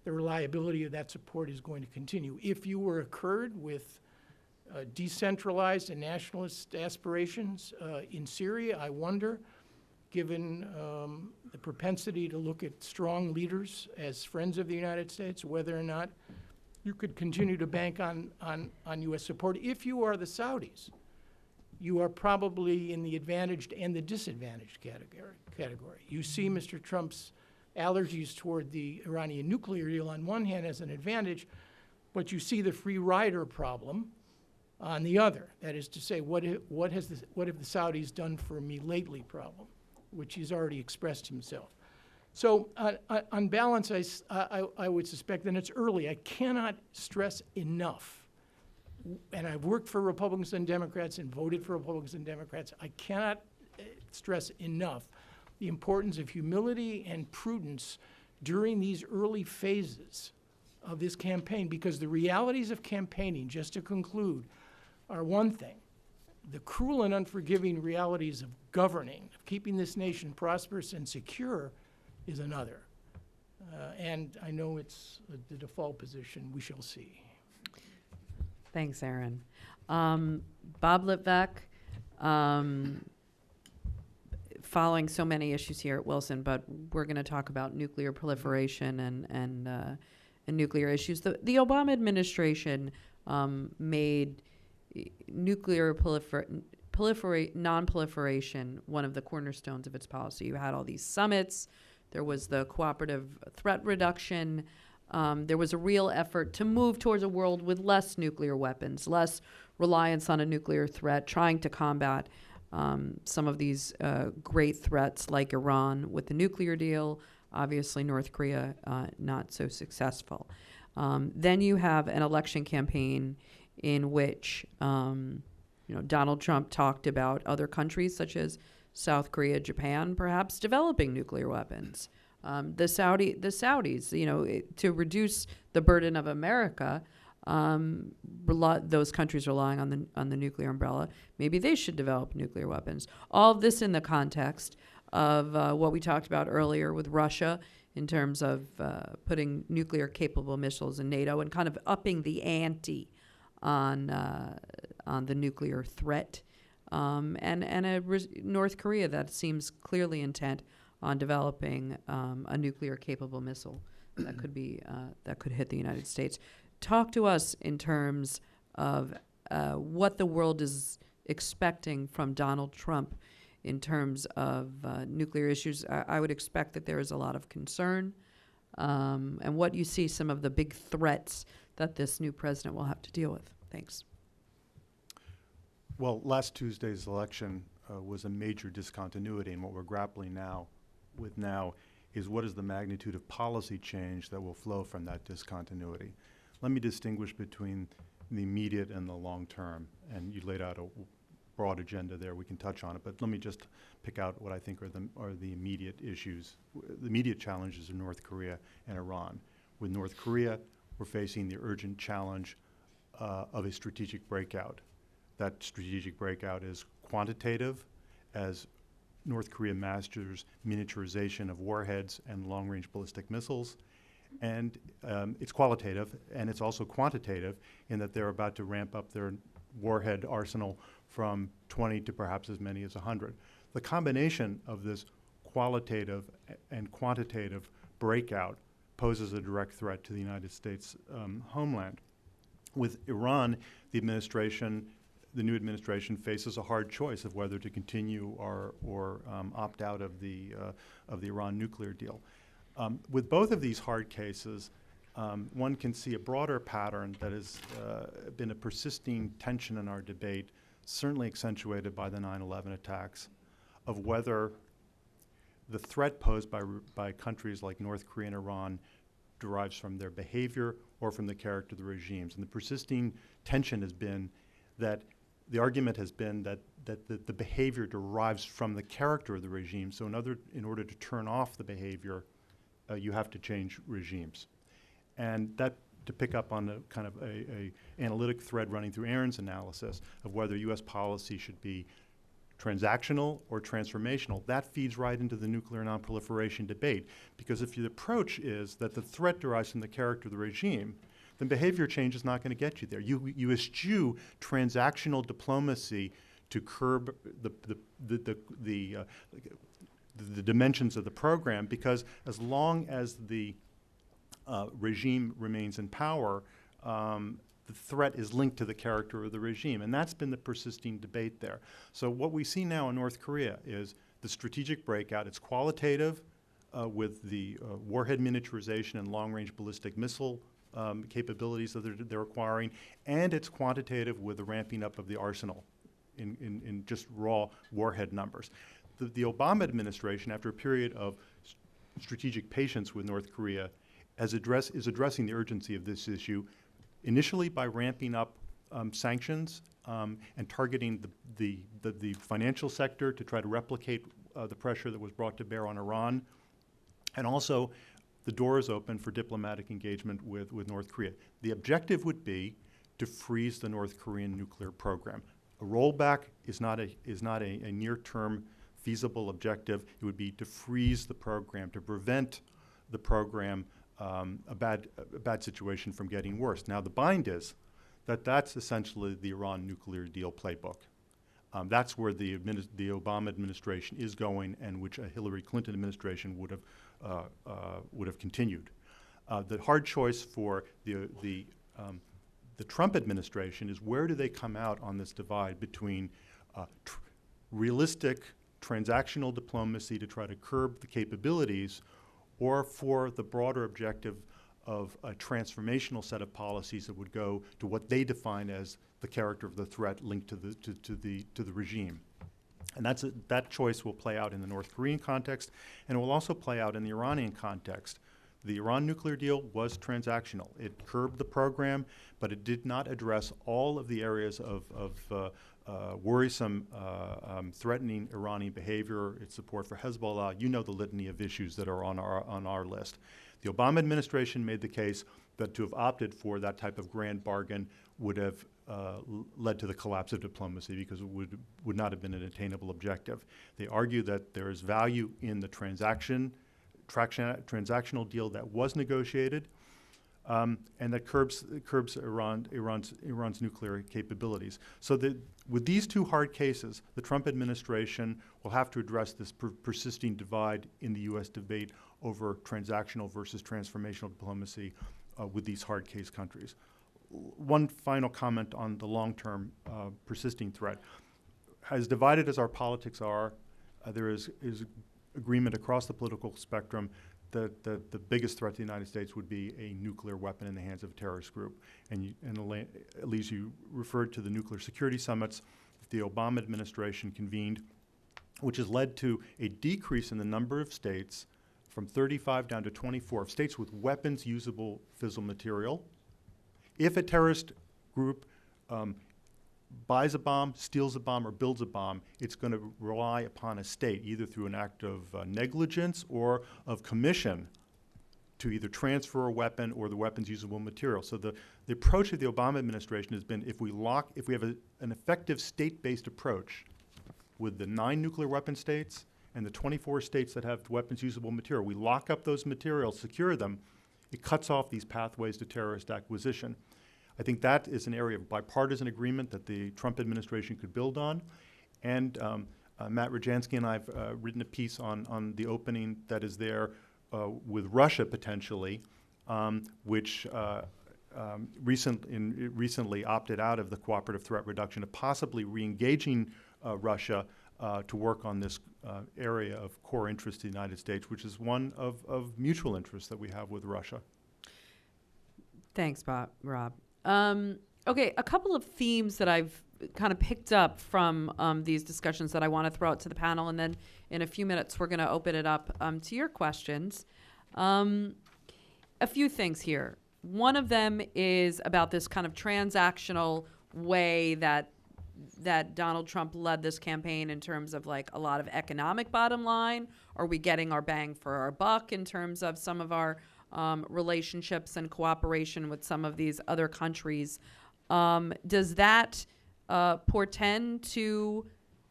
the reliability of that support is going to continue. If you were a Kurd with decentralized and nationalist aspirations in Syria, I wonder, given the propensity to look at strong leaders as friends of the United States, whether or not you could continue to bank on U.S. support. If you are the Saudis, you are probably in the advantaged and the disadvantaged category. You see Mr. Trump's allergies toward the Iranian nuclear deal on one hand as an advantage, but you see the free rider problem on the other. That is to say, what have the Saudis done for me lately problem, which he's already expressed himself. So on balance, I would suspect, and it's early, I cannot stress enough, and I've worked for Republicans and Democrats and voted for Republicans and Democrats, I cannot stress enough the importance of humility and prudence during these early phases of this campaign, because the realities of campaigning, just to conclude, are one thing. The cruel and unforgiving realities of governing, of keeping this nation prosperous and secure, is another. And I know it's the default position. We shall see. Thanks, Aaron. Bob Litvak, following so many issues here at Wilson, but we're going to talk about nuclear proliferation and nuclear issues. The Obama administration made nuclear non-proliferation one of the cornerstones of its policy. You had all these summits. There was the cooperative threat reduction. There was a real effort to move towards a world with less nuclear weapons, less reliance on a nuclear threat, trying to combat some of these great threats like Iran with the nuclear deal, obviously North Korea not so successful. Then you have an election campaign in which Donald Trump talked about other countries such as South Korea, Japan, perhaps developing nuclear weapons. The Saudis, to reduce the burden of America, those countries relying on the nuclear umbrella, maybe they should develop nuclear weapons. All of this in the context of what we talked about earlier with Russia in terms of putting nuclear-capable missiles in NATO and kind of upping the ante on the nuclear threat, and North Korea that seems clearly intent on developing a nuclear-capable missile that could hit the United States. Talk to us in terms of what the world is expecting from Donald Trump in terms of nuclear issues. I would expect that there is a lot of concern, and what you see some of the big threats that this new president will have to deal with. Thanks. Well, last Tuesday's election was a major discontinuity, and what we're grappling with now is what is the magnitude of policy change that will flow from that discontinuity. Let me distinguish between the immediate and the long term, and you laid out a broad agenda there. We can touch on it, but let me just pick out what I think are the immediate issues, the immediate challenges in North Korea and Iran. With North Korea, we're facing the urgent challenge of a strategic breakout. That strategic breakout is quantitative, as North Korea masters miniaturization of warheads and long-range ballistic missiles, and it's qualitative, and it's also quantitative in that they're about to ramp up their warhead arsenal from 20 to perhaps as many as 100. The combination of this qualitative and quantitative breakout poses a direct threat to the United States homeland. With Iran, the new administration faces a hard choice of whether to continue or opt out of the Iran nuclear deal. With both of these hard cases, one can see a broader pattern that has been a persisting tension in our debate, certainly accentuated by the 9/11 attacks, of whether the threat posed by countries like North Korea and Iran derives from their behavior or from the character of the regimes. And the persisting tension has been that the argument has been that the behavior derives from the character of the regime. So in order to turn off the behavior, you have to change regimes. And that, to pick up on a kind of a analytic thread running through Aaron's analysis of whether U.S. policy should be transactional or transformational, that feeds right into the nuclear nonproliferation debate. Because if the approach is that the threat derives from the character of the regime, then behavior change is not going to get you there. You eschew transactional diplomacy to curb the dimensions of the program, because as long as the regime remains in power, the threat is linked to the character of the regime. And that's been the persisting debate there. So what we see now in North Korea is the strategic breakout. It's qualitative with the warhead miniaturization and long-range ballistic missile capabilities that they're acquiring, and it's quantitative with the ramping up of the arsenal in just raw warhead numbers. The Obama administration, after a period of strategic patience with North Korea, is addressing the urgency of this issue, initially by ramping up sanctions and targeting the financial sector to try to replicate the pressure that was brought to bear on Iran. And also, the door is open for diplomatic engagement with North Korea. The objective would be to freeze the North Korean nuclear program. A rollback is not a near-term feasible objective. It would be to freeze the program, to prevent the program, a bad situation from getting worse. Now, the bind is that that's essentially the Iran nuclear deal playbook. That's where the Obama administration is going, and which a Hillary Clinton administration would have continued. The hard choice for the Trump administration is, where do they come out on this divide between realistic transactional diplomacy to try to curb the capabilities, or for the broader objective of a transformational set of policies that would go to what they define as the character of the threat linked to the regime. And that choice will play out in the North Korean context, and it will also play out in the Iranian context. The Iran nuclear deal was transactional. It curbed the program, but it did not address all of the areas of worrisome, threatening Iranian behavior, its support for Hezbollah. You know the litany of issues that are on our list. The Obama administration made the case that to have opted for that type of grand bargain would have led to the collapse of diplomacy because it would not have been an attainable objective. They argue that there is value in the transactional deal that was negotiated, and that curbs Iran's nuclear capabilities. So with these two hard cases, the Trump administration will have to address this persisting divide in the U.S. debate over transactional versus transformational diplomacy with these hard case countries. One final comment on the long-term persisting threat. As divided as our politics are, there is agreement across the political spectrum that the biggest threat to the United States would be a nuclear weapon in the hands of a terrorist group. And Elise, you referred to the nuclear security summits that the Obama administration convened, which has led to a decrease in the number of states from 35 down to 24 of states with weapons usable fissile material. If a terrorist group buys a bomb, steals a bomb, or builds a bomb, it's going to rely upon a state, either through an act of negligence or of commission, to either transfer a weapon or the weapon's usable material. So the approach of the Obama administration has been, if we have an effective state-based approach with the 9 nuclear weapon states and the 24 states that have weapons usable material, we lock up those materials, secure them, it cuts off these pathways to terrorist acquisition. I think that is an area of bipartisan agreement that the Trump administration could build on. And Matt Rajansky and I have written a piece on the opening that is there with Russia potentially, which recently opted out of the cooperative threat reduction, of possibly re-engaging Russia to work on this area of core interest to the United States, which is one of mutual interest that we have with Russia. Thanks, Rob. Okay, a couple of themes that I've kind of picked up from these discussions that I want to throw out to the panel, and then in a few minutes we're going to open it up to your questions. A few things here. One of them is about this kind of transactional way that Donald Trump led this campaign in terms of like a lot of economic bottom line. Are we getting our bang for our buck in terms of some of our relationships and cooperation with some of these other countries? Does that portend to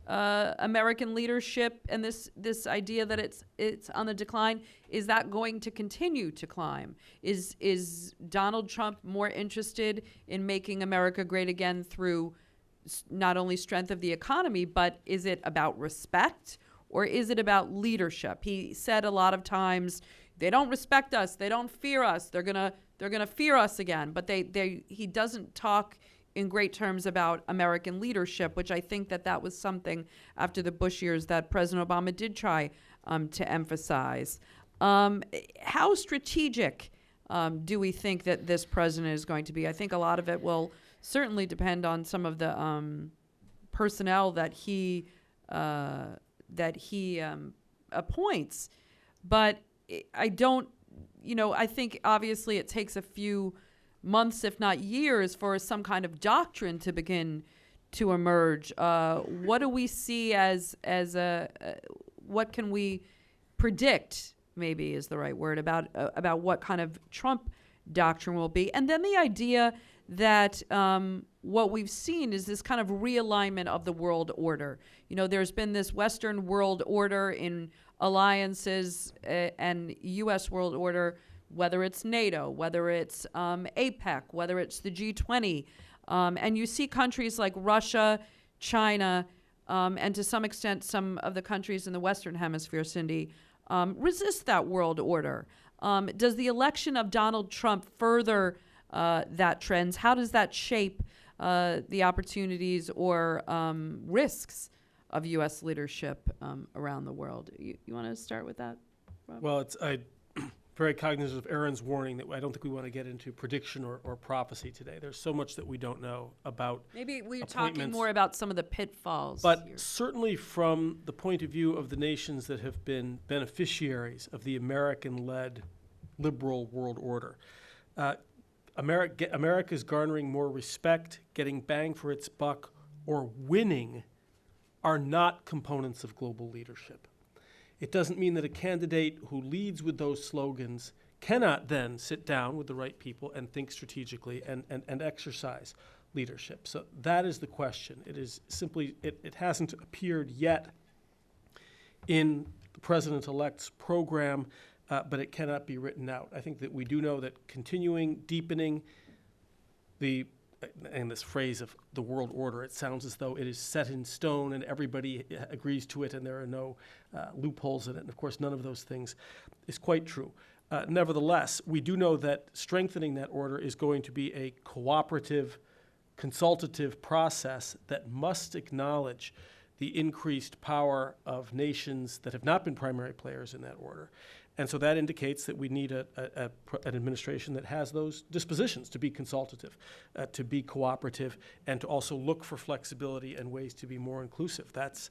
American leadership and this idea that it's on the decline? Is that going to continue to climb? Is Donald Trump more interested in making America great again through not only strength of the economy, but is it about respect, or is it about leadership? He said a lot of times, they don't respect us, they don't fear us, they're gonna fear us again. But he doesn't talk in great terms about American leadership, which I think that was something after the Bush years that President Obama did try to emphasize. How strategic do we think that this president is going to be? I think a lot of it will certainly depend on some of the personnel that he appoints. But I think obviously it takes a few months, if not years, for some kind of doctrine to begin to emerge. What do we see as what can we predict, maybe is the right word, about what kind of Trump doctrine will be? And then the idea that what we've seen is this kind of realignment of the world order. There's been this Western world order in alliances and U.S. world order, whether it's NATO, whether it's APEC, whether it's the G20. And you see countries like Russia, China, and to some extent some of the countries in the Western Hemisphere, Cindy, resist that world order. Does the election of Donald Trump further that trends? How does that shape the opportunities or risks of U.S. leadership around the world? You want to start with that, Rob? Well, very cognizant of Aaron's warning that I don't think we want to get into prediction or prophecy today. There's so much that we don't know about. Maybe we're talking appointments. more about some of the pitfalls But here. certainly from the point of view of the nations that have been beneficiaries of the American-led liberal world order, America is garnering more respect, getting bang for its buck, or winning are not components of global leadership. It doesn't mean that a candidate who leads with those slogans cannot then sit down with the right people and think strategically and exercise leadership. So that is the question. It is simply, it hasn't appeared yet in the president-elect's program, but it cannot be written out. I think that we do know that continuing, deepening and this phrase of the world order, it sounds as though it is set in stone and everybody agrees to it and there are no loopholes in it. And of course, none of those things is quite true. Nevertheless, we do know that strengthening that order is going to be a cooperative, consultative process that must acknowledge the increased power of nations that have not been primary players in that order. And so that indicates that we need an administration that has those dispositions to be consultative, to be cooperative, and to also look for flexibility and ways to be more inclusive. That's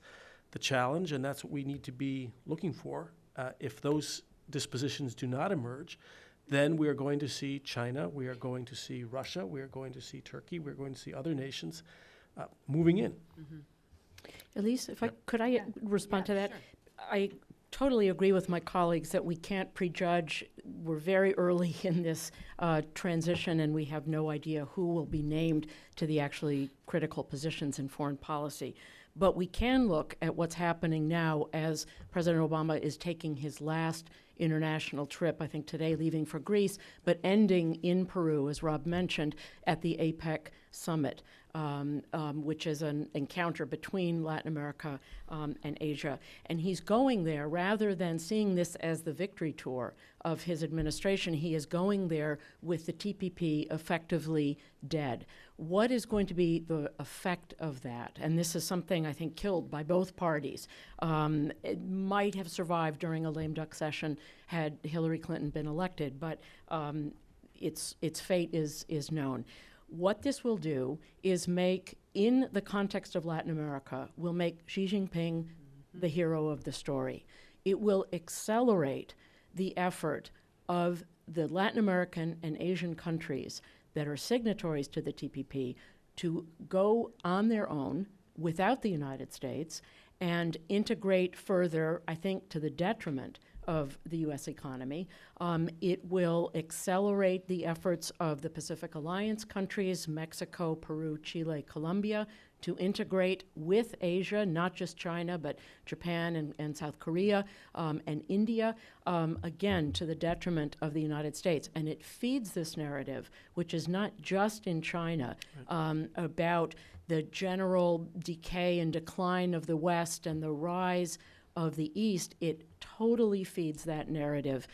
the challenge, and that's what we need to be looking for. If those dispositions do not emerge, then we are going to see China, we are going to see Russia, we are going to see Turkey, we're going to see other nations moving in. Elise, could I respond to that? Sure. I totally agree with my colleagues that we can't prejudge. We're very early in this transition, and we have no idea who will be named to the actually critical positions in foreign policy. But we can look at what's happening now as President Obama is taking his last international trip, I think today leaving for Greece, but ending in Peru, as Rob mentioned, at the APEC summit, which is an encounter between Latin America and Asia. And he's going there, rather than seeing this as the victory tour of his administration, he is going there with the TPP effectively dead. What is going to be the effect of that? And this is something I think killed by both parties. It might have survived during a lame duck session had Hillary Clinton been elected, but its fate is known. What this will do is make, in the context of Latin America, will make Xi Jinping the hero of the story. It will accelerate the effort of the Latin American and Asian countries that are signatories to the TPP to go on their own without the United States and integrate further, I think, to the detriment of the U.S. economy. It will accelerate the efforts of the Pacific Alliance countries, Mexico, Peru, Chile, Colombia, to integrate with Asia, not just China, but Japan and South Korea and India, again, to the detriment of the United States. And it feeds this narrative, which is not just in China, about the general decay and decline of the West and the rise of the East. It totally feeds that narrative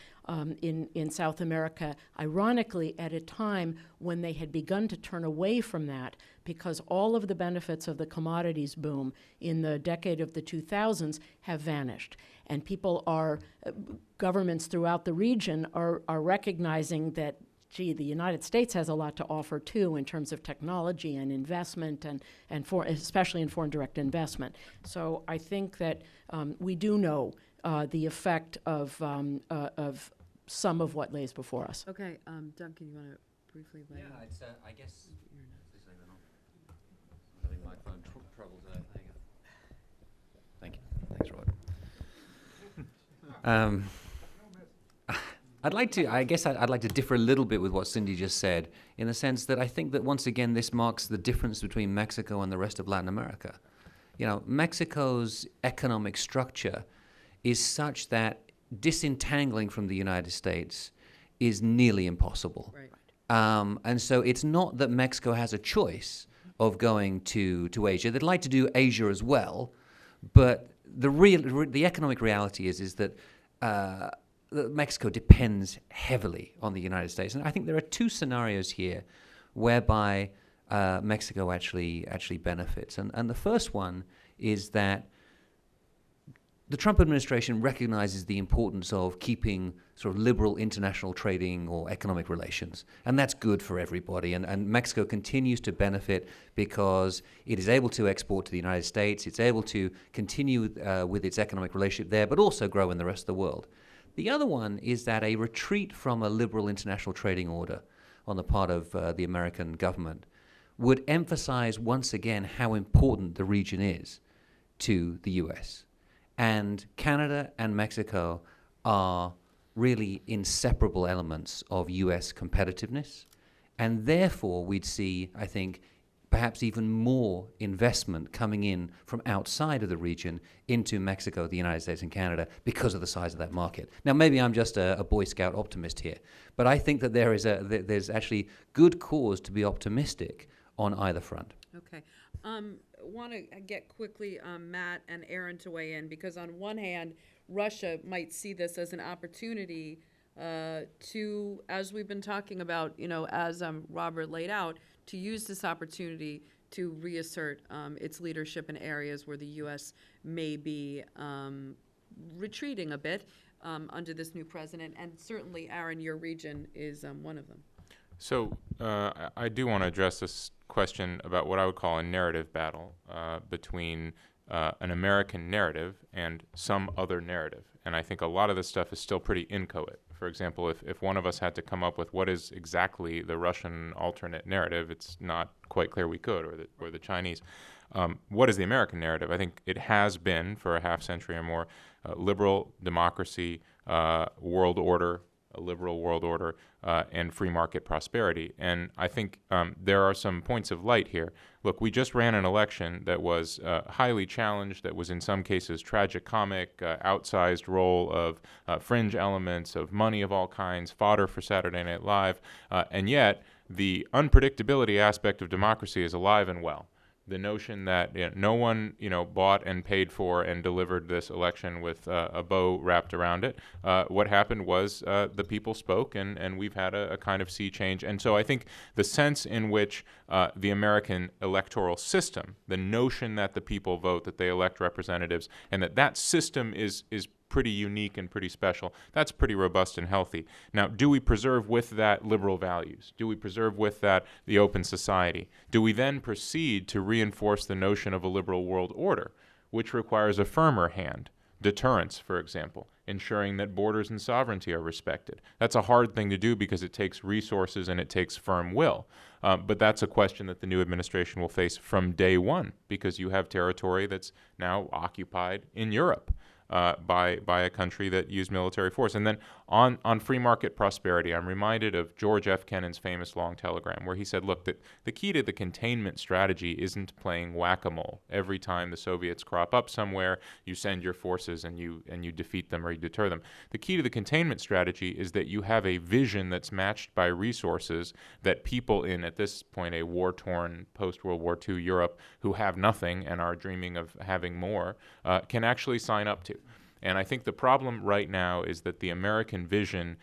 in South America, ironically at a time when they had begun to turn away from that because all of the benefits of the commodities boom in the decade of the 2000s have vanished. And people governments throughout the region are recognizing that, gee, the United States has a lot to offer too in terms of technology and investment and especially in foreign direct investment. So I think that we do know the effect of some of what lays before us. Okay, Duncan, you want to briefly lay out? it's, I guess, I'm having microphone trouble today. Thank you. Thanks, Robert. I'd like to differ a little bit with what Cindy just said, in the sense that I think that once again this marks the difference between Mexico and the rest of Latin America. You know, Mexico's economic structure is such that disentangling from the United States is nearly impossible. Right. And so it's not that Mexico has a choice of going to Asia. They'd like to do Asia as well, but the economic reality is that Mexico depends heavily on the United States. And I think there are two scenarios here whereby Mexico actually benefits. And the first one is that the Trump administration recognizes the importance of keeping sort of liberal international trading or economic relations, and that's good for everybody. And Mexico continues to benefit because it is able to export to the United States, it's able to continue with its economic relationship there, but also grow in the rest of the world. The other one is that a retreat from a liberal international trading order on the part of the American government would emphasize once again how important the region is to the U.S. And Canada and Mexico are really inseparable elements of U.S. competitiveness. And therefore, we'd see, I think, perhaps even more investment coming in from outside of the region into Mexico, the United States, and Canada because of the size of that market. Now, maybe I'm just a Boy Scout optimist here, but I think that there's actually good cause to be optimistic on either front. Okay. Want to get quickly Matt and Aaron to weigh in, because on one hand, Russia might see this as an opportunity to, as we've been talking about, as Robert laid out, to use this opportunity to reassert its leadership in areas where the U.S. may be retreating a bit under this new president. And certainly, Aaron, your region is one of them. So I do want to address this question about what I would call a narrative battle between an American narrative and some other narrative. And I think a lot of this stuff is still pretty inchoate. For example, if one of us had to come up with what is exactly the Russian alternate narrative, it's not quite clear we could, or the Chinese. What is the American narrative? I think it has been, for a half century or more, liberal democracy, world order, a liberal world order, and free market prosperity. And I think there are some points of light here. Look, we just ran an election that was highly challenged, that was in some cases tragicomic, outsized role of fringe elements, of money of all kinds, fodder for Saturday Night Live, and yet the unpredictability aspect of democracy is alive and well. The notion that no one, bought and paid for and delivered this election with a bow wrapped around it. What happened was the people spoke, and we've had a kind of sea change. And so I think the sense in which the American electoral system, the notion that the people vote, that they elect representatives, and that system is pretty unique and pretty special, that's pretty robust and healthy. Now, do we preserve with that liberal values? Do we preserve with that the open society? Do we then proceed to reinforce the notion of a liberal world order, which requires a firmer hand? Deterrence, for example, ensuring that borders and sovereignty are respected. That's a hard thing to do because it takes resources and it takes firm will. But that's a question that the new administration will face from day one, because you have territory that's now occupied in Europe. By a country that used military force. And then on free market prosperity, I'm reminded of George F. Kennan's famous long telegram, where he said, look, the key to the containment strategy isn't playing whack-a-mole. Every time the Soviets crop up somewhere, you send your forces and you defeat them or you deter them. The key to the containment strategy is that you have a vision that's matched by resources that people in, at this point, a war-torn post-World War II Europe who have nothing and are dreaming of having more can actually sign up to. And I think the problem right now is that the American vision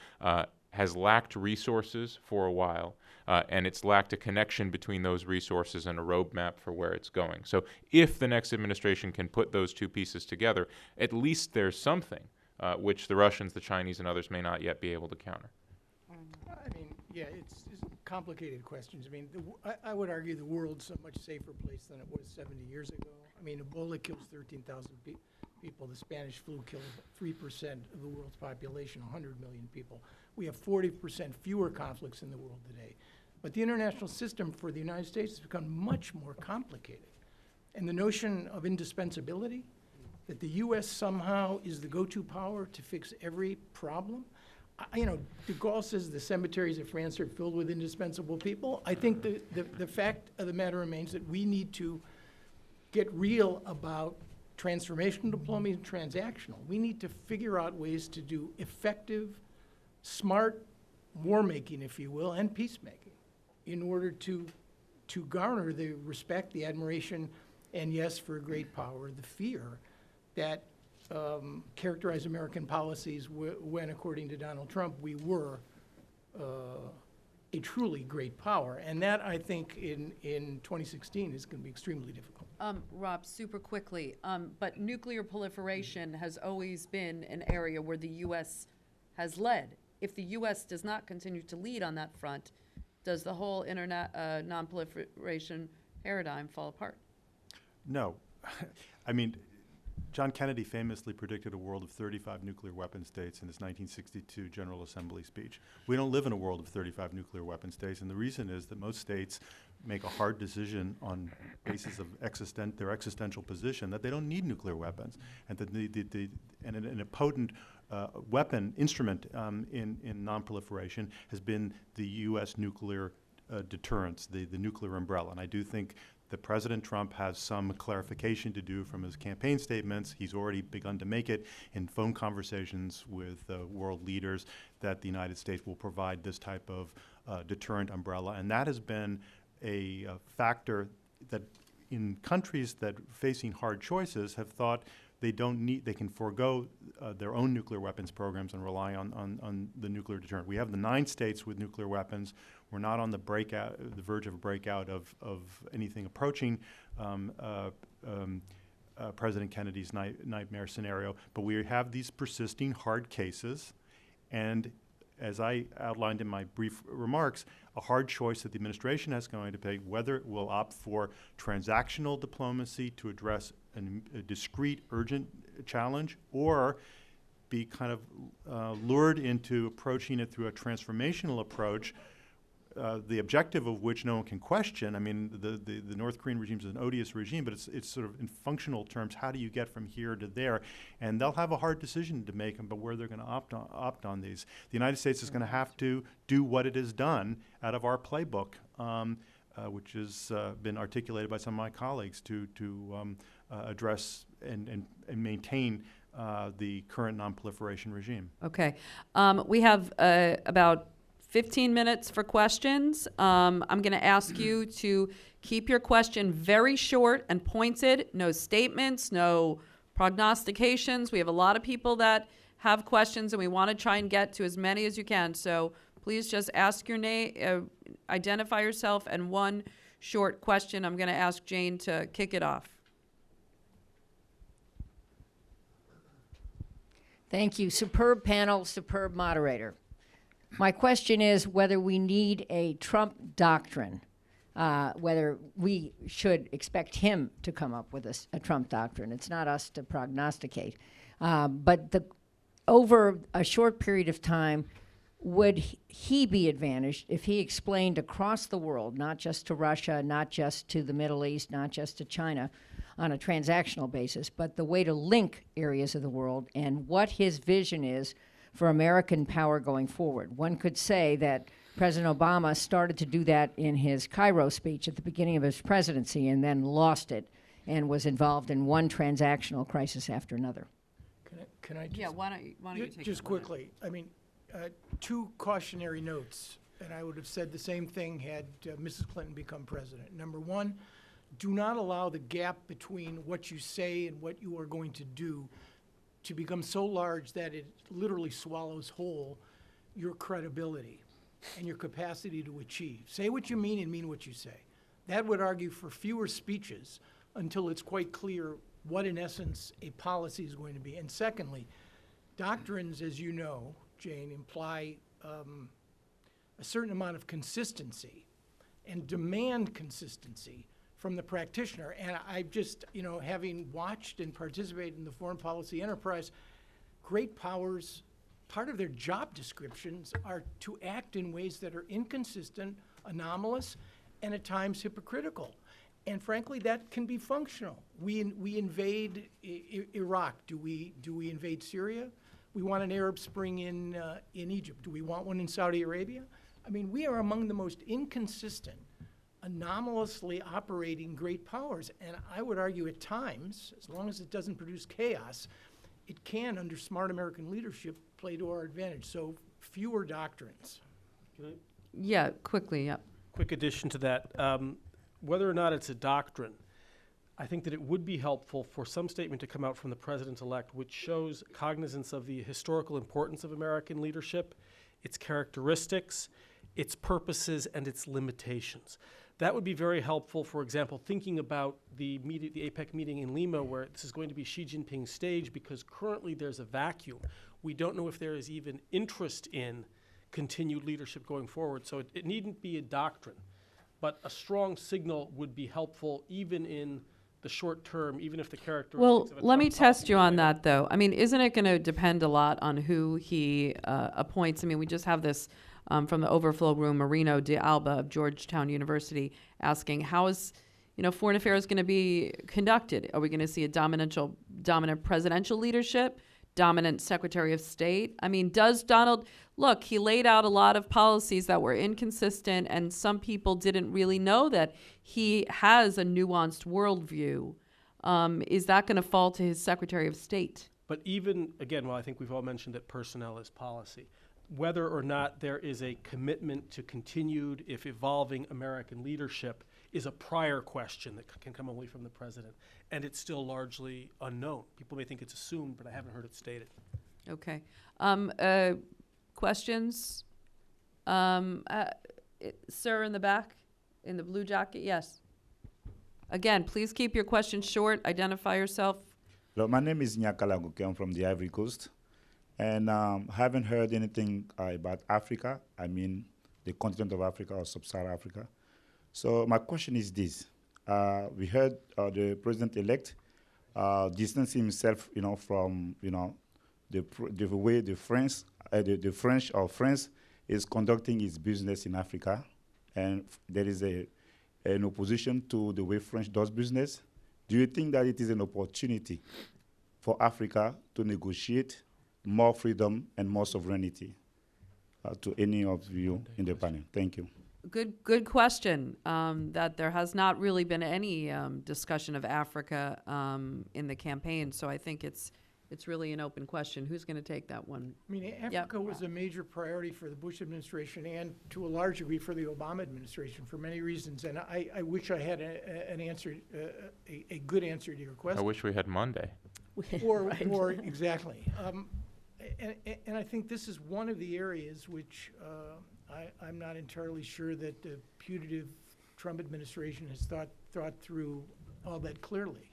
has lacked resources for a while, and it's lacked a connection between those resources and a roadmap for where it's going. So if the next administration can put those two pieces together, at least there's something which the Russians, the Chinese, and others may not yet be able to counter. It's complicated questions. I would argue the world's a much safer place than it was 70 years ago. Ebola kills 13,000 people. The Spanish flu killed 3% of the world's population, 100 million people. We have 40% fewer conflicts in the world today. But the international system for the United States has become much more complicated. And the notion of indispensability, that the U.S. somehow is the go-to power to fix every problem. De Gaulle says the cemeteries of France are filled with indispensable people. I think the fact of the matter remains that we need to get real about transformational diplomacy and transactional. We need to figure out ways to do effective, smart war-making, if you will, and peacemaking in order to garner the respect, the admiration, and yes, for a great power, the fear that characterize American policies when, according to Donald Trump, we were a truly great power. And that, I think, in 2016 is going to be extremely difficult. Rob, super quickly, but nuclear proliferation has always been an area where the U.S. has led. If the U.S. does not continue to lead on that front, does the whole non-proliferation paradigm fall apart? No. I mean, John Kennedy famously predicted a world of 35 nuclear weapon states in his 1962 General Assembly speech. We don't live in a world of 35 nuclear weapon states, and the reason is that most states make a hard decision on basis of their existential position that they don't need nuclear weapons, and that and a potent weapon instrument in non-proliferation has been the U.S. nuclear deterrence, the nuclear umbrella. And I do think that President Trump has some clarification to do from his campaign statements. He's already begun to make it in phone conversations with world leaders that the United States will provide this type of deterrent umbrella. And that has been a factor that in countries that facing hard choices have thought they can forego their own nuclear weapons programs and rely on the nuclear deterrent. We have the 9 states with nuclear weapons. We're not on the verge of a breakout of anything approaching President Kennedy's nightmare scenario. But we have these persisting hard cases, and as I outlined in my brief remarks, a hard choice that the administration is going to make, whether it will opt for transactional diplomacy to address a discrete, urgent challenge, or be kind of lured into approaching it through a transformational approach, the objective of which no one can question. I mean, the North Korean regime is an odious regime, but it's sort of in functional terms, how do you get from here to there? And they'll have a hard decision to make about where they're going to opt on these. The United States is going to have to do what it has done out of our playbook, which has been articulated by some of my colleagues to address and maintain the current non-proliferation regime. Okay. We have about 15 minutes for questions. I'm going to ask you to keep your question very short and pointed. No statements, no prognostications. We have a lot of people that have questions, and we want to try and get to as many as you can. So please just ask your name, identify yourself, and one short question. I'm going to ask Jane to kick it off. Thank you. Superb panel, superb moderator. My question is whether we need a Trump doctrine, whether we should expect him to come up with a Trump doctrine. It's not us to prognosticate. But over a short period of time, would he be advantaged if he explained across the world, not just to Russia, not just to the Middle East, not just to China, on a transactional basis, but the way to link areas of the world and what his vision is for American power going forward? One could say that President Obama started to do that in his Cairo speech at the beginning of his presidency and then lost it and was involved in one transactional crisis after another. Can I just, Yeah, why don't you take just that one? quickly? I mean, 2 cautionary notes, and I would have said the same thing had Mrs. Clinton become president. Number 1, do not allow the gap between what you say and what you are going to do to become so large that it literally swallows whole your credibility and your capacity to achieve. Say what you mean and mean what you say. That would argue for fewer speeches until it's quite clear what, in essence, a policy is going to be. And secondly, doctrines, as you know, Jane, imply a certain amount of consistency and demand consistency from the practitioner. And I've just, having watched and participated in the foreign policy enterprise, great powers, part of their job descriptions are to act in ways that are inconsistent, anomalous, and at times hypocritical. And frankly, that can be functional. We invade Iraq. Do we invade Syria? We want an Arab Spring in Egypt. Do we want one in Saudi Arabia? I mean, we are among the most inconsistent, anomalously operating great powers. And I would argue at times, as long as it doesn't produce chaos, it can, under smart American leadership, play to our advantage. So fewer doctrines. Yeah, quickly, yeah. Quick addition to that. Whether or not it's a doctrine, I think that it would be helpful for some statement to come out from the president-elect which shows cognizance of the historical importance of American leadership, its characteristics, its purposes and its limitations. That would be very helpful, for example, thinking about the APEC meeting in Lima, where this is going to be Xi Jinping's stage, because currently there's a vacuum. We don't know if there is even interest in continued leadership going forward, so it needn't be a doctrine. But a strong signal would be helpful even in the short term, even if the characteristics Well, of a let me Trump test policy you on might that, though. I mean, isn't it going to depend a lot on who he appoints? I mean, we just have this from the overflow room, Marino de Alba of Georgetown University, asking how is, foreign affairs going to be conducted? Are we going to see a dominant presidential leadership, dominant Secretary of State? I mean, look, he laid out a lot of policies that were inconsistent, and some people didn't really know that he has a nuanced worldview. Is that going to fall to his Secretary of State? But even, again, well, I think we've all mentioned that personnel is policy. Whether or not there is a commitment to continued, if evolving, American leadership is a prior question that can come only from the president, and it's still largely unknown. People may think it's assumed, but I haven't heard it stated. Okay. Questions? Sir in the back, in the blue jacket, yes. Again, please keep your questions short. Identify yourself. Hello, my name is Nyakala Guke. I'm from the Ivory Coast. And haven't heard anything about Africa. I mean, the continent of Africa or sub-Saharan Africa. So my question is this. We heard the president-elect distancing himself, from, the way the French or France is conducting its business in Africa. And there is an opposition to the way French does business. Do you think that it is an opportunity for Africa to negotiate more freedom and more sovereignty? To any of you in the panel. Thank you. Good question. That there has not really been any discussion of Africa in the campaign, so I think it's really an open question. Who's going to take that one? I mean, Africa was a major priority for the Bush administration and to a large degree for the Obama administration for many reasons. And I wish I had an answer, a good answer to your I question. wish we had Monday. Or exactly. And I think this is one of the areas which I'm not entirely sure that the putative Trump administration has thought through all that clearly.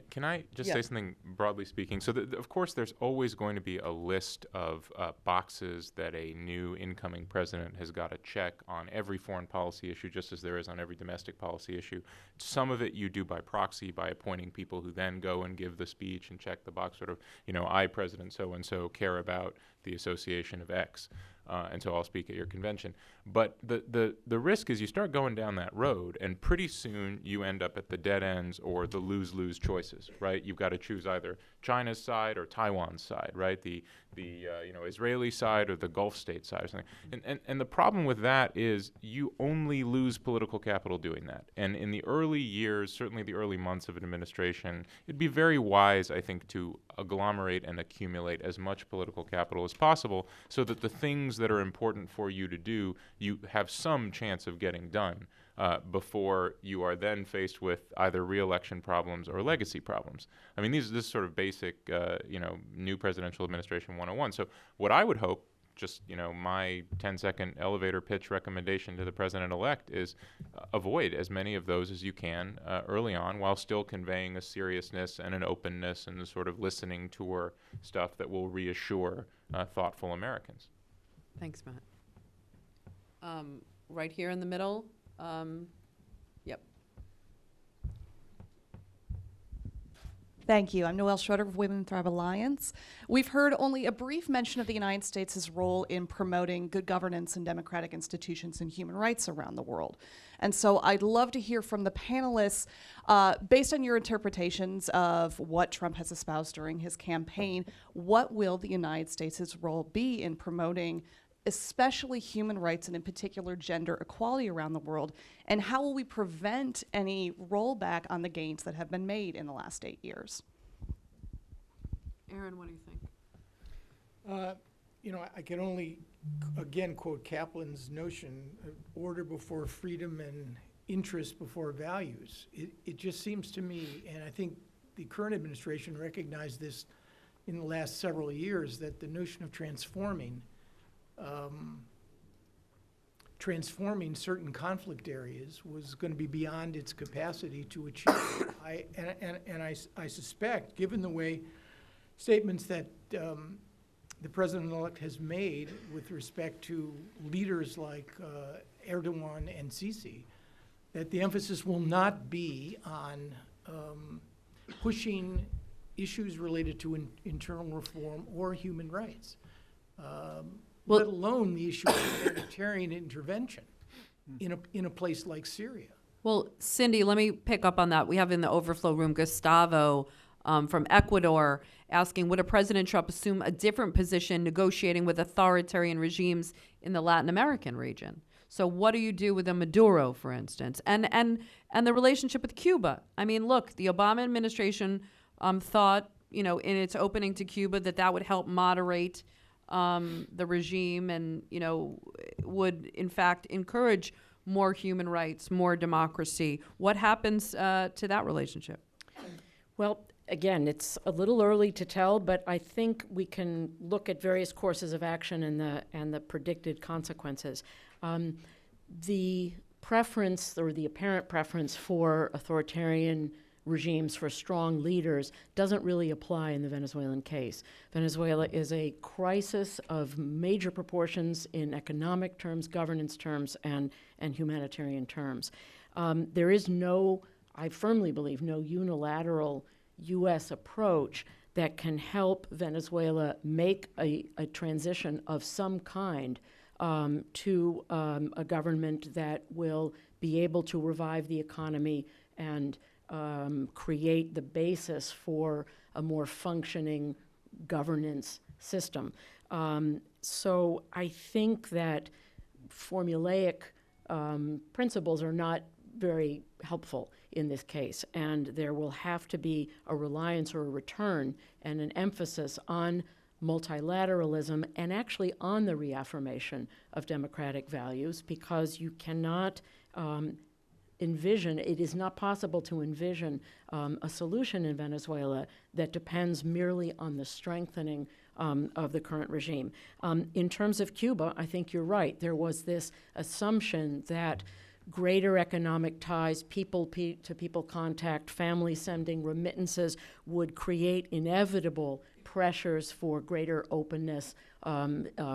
Can I just Yeah. say something broadly speaking? So, of course, there's always going to be a list of boxes that a new incoming president has got to check on every foreign policy issue, just as there is on every domestic policy issue. Some of it you do by proxy, by appointing people who then go and give the speech and check the box, sort of, I, President so-and-so, care about the association of X. And so I'll speak at your convention. But the risk is you start going down that road, and pretty soon you end up at the dead ends or the lose-lose choices, right? You've got to choose either China's side or Taiwan's side, right? The Israeli side or the Gulf state side or something. And the problem with that is you only lose political capital doing that. And in the early years, certainly the early months of an administration, it'd be very wise, I think, to agglomerate and accumulate as much political capital as possible so that the things that are important for you to do, you have some chance of getting done before you are then faced with either re-election problems or legacy problems. I mean, this is sort of basic, new presidential administration 101. So what I would hope, just, my 10-second elevator pitch recommendation to the president-elect is avoid as many of those as you can early on, while still conveying a seriousness and an openness and the sort of listening tour stuff that will reassure thoughtful Americans. Thanks, Matt. Right here in the middle. Yep. Thank you. I'm Noelle Schroeder of Women Thrive Alliance. We've heard only a brief mention of the United States' role in promoting good governance and democratic institutions and human rights around the world. And so I'd love to hear from the panelists, based on your interpretations of what Trump has espoused during his campaign, what will the United States' role be in promoting especially human rights and in particular gender equality around the world, and how will we prevent any rollback on the gains that have been made in the last 8 years? Aaron, what do you think? I can only, again, quote Kaplan's notion, order before freedom and interest before values. It just seems to me, and I think the current administration recognized this in the last several years, that the notion of transforming transforming certain conflict areas was going to be beyond its capacity to achieve. I suspect, given the way statements that the president-elect has made with respect to leaders like Erdogan and Sisi, that the emphasis will not be on pushing issues related to internal reform or human rights, let alone the issue of humanitarian intervention in a place like Syria. Well, Cindy, let me pick up on that. We have in the overflow room Gustavo from Ecuador asking, would a President Trump assume a different position negotiating with authoritarian regimes in the Latin American region? So what do you do with a Maduro, for instance? And the relationship with Cuba? I mean, look, the Obama administration thought, in its opening to Cuba that would help moderate the regime and, would in fact encourage more human rights, more democracy. What happens to that relationship? Well, again, it's a little early to tell, but I think we can look at various courses of action and the predicted consequences. The preference or the apparent preference for authoritarian regimes, for strong leaders, doesn't really apply in the Venezuelan case. Venezuela is a crisis of major proportions in economic terms, governance terms, and humanitarian terms. There is I firmly believe, no unilateral U.S. approach that can help Venezuela make a transition of some kind to a government that will be able to revive the economy and create the basis for a more functioning governance system. So I think that formulaic principles are not very helpful in this case, and there will have to be a reliance or a return and an emphasis on multilateralism and actually on the reaffirmation of democratic values, because you cannot it is not possible to envision a solution in Venezuela that depends merely on the strengthening of the current regime. In terms of Cuba, I think you're right. There was this assumption that greater economic ties, people-to-people contact, family sending remittances would create inevitable pressures for greater openness,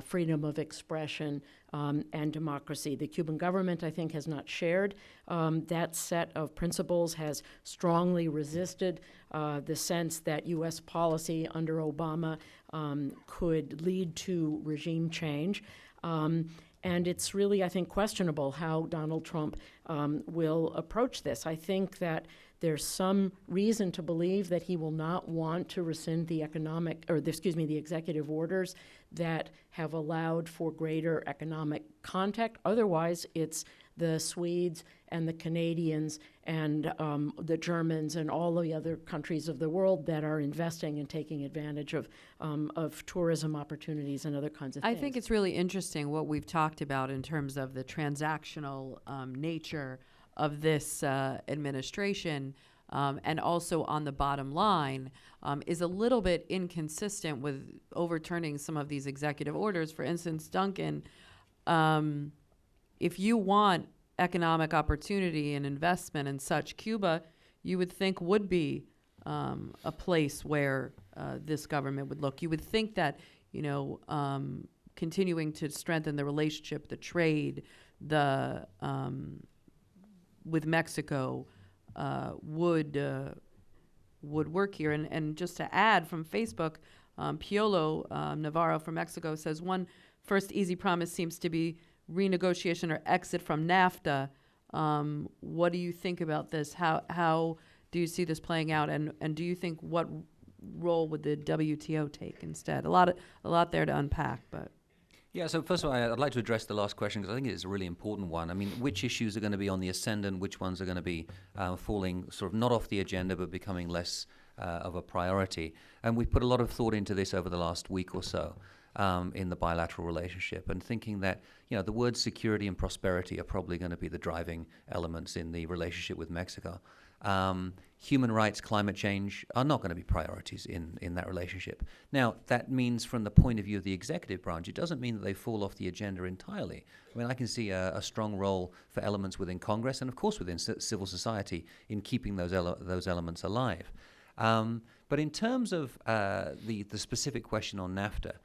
freedom of expression, and democracy. The Cuban government, I think, has not shared that set of principles, has strongly resisted the sense that U.S. policy under Obama could lead to regime change. And it's really, I think, questionable how Donald Trump will approach this. I think that there's some reason to believe that he will not want to rescind the executive orders that have allowed for greater economic contact. Otherwise, it's the Swedes and the Canadians and the Germans and all the other countries of the world that are investing and taking advantage of tourism opportunities and other kinds of things. I think it's really interesting what we've talked about in terms of the transactional nature of this administration, and also on the bottom line, is a little bit inconsistent with overturning some of these executive orders. For instance, Duncan, if you want economic opportunity and investment and such, Cuba, you would think would be a place where this government would look. You would think that, continuing to strengthen the relationship, the trade, with Mexico would work here. And just to add from Facebook, Piolo Navarro from Mexico says, one first easy promise seems to be renegotiation or exit from NAFTA. What do you think about this? How do you see this playing out? And do you think what role would the WTO take instead? A lot there to unpack, but. Yeah, so first of all, I'd like to address the last question because I think it's a really important one. I mean, which issues are going to be on the ascendant, which ones are going to be falling sort of not off the agenda but becoming less of a priority? And we've put a lot of thought into this over the last week or so in the bilateral relationship, and thinking that, the words security and prosperity are probably going to be the driving elements in the relationship with Mexico. Human rights, climate change are not going to be priorities in that relationship. Now, that means from the point of view of the executive branch, it doesn't mean that they fall off the agenda entirely. I mean, I can see a strong role for elements within Congress and, of course, within civil society in keeping those elements alive. But in terms of the specific question on NAFTA,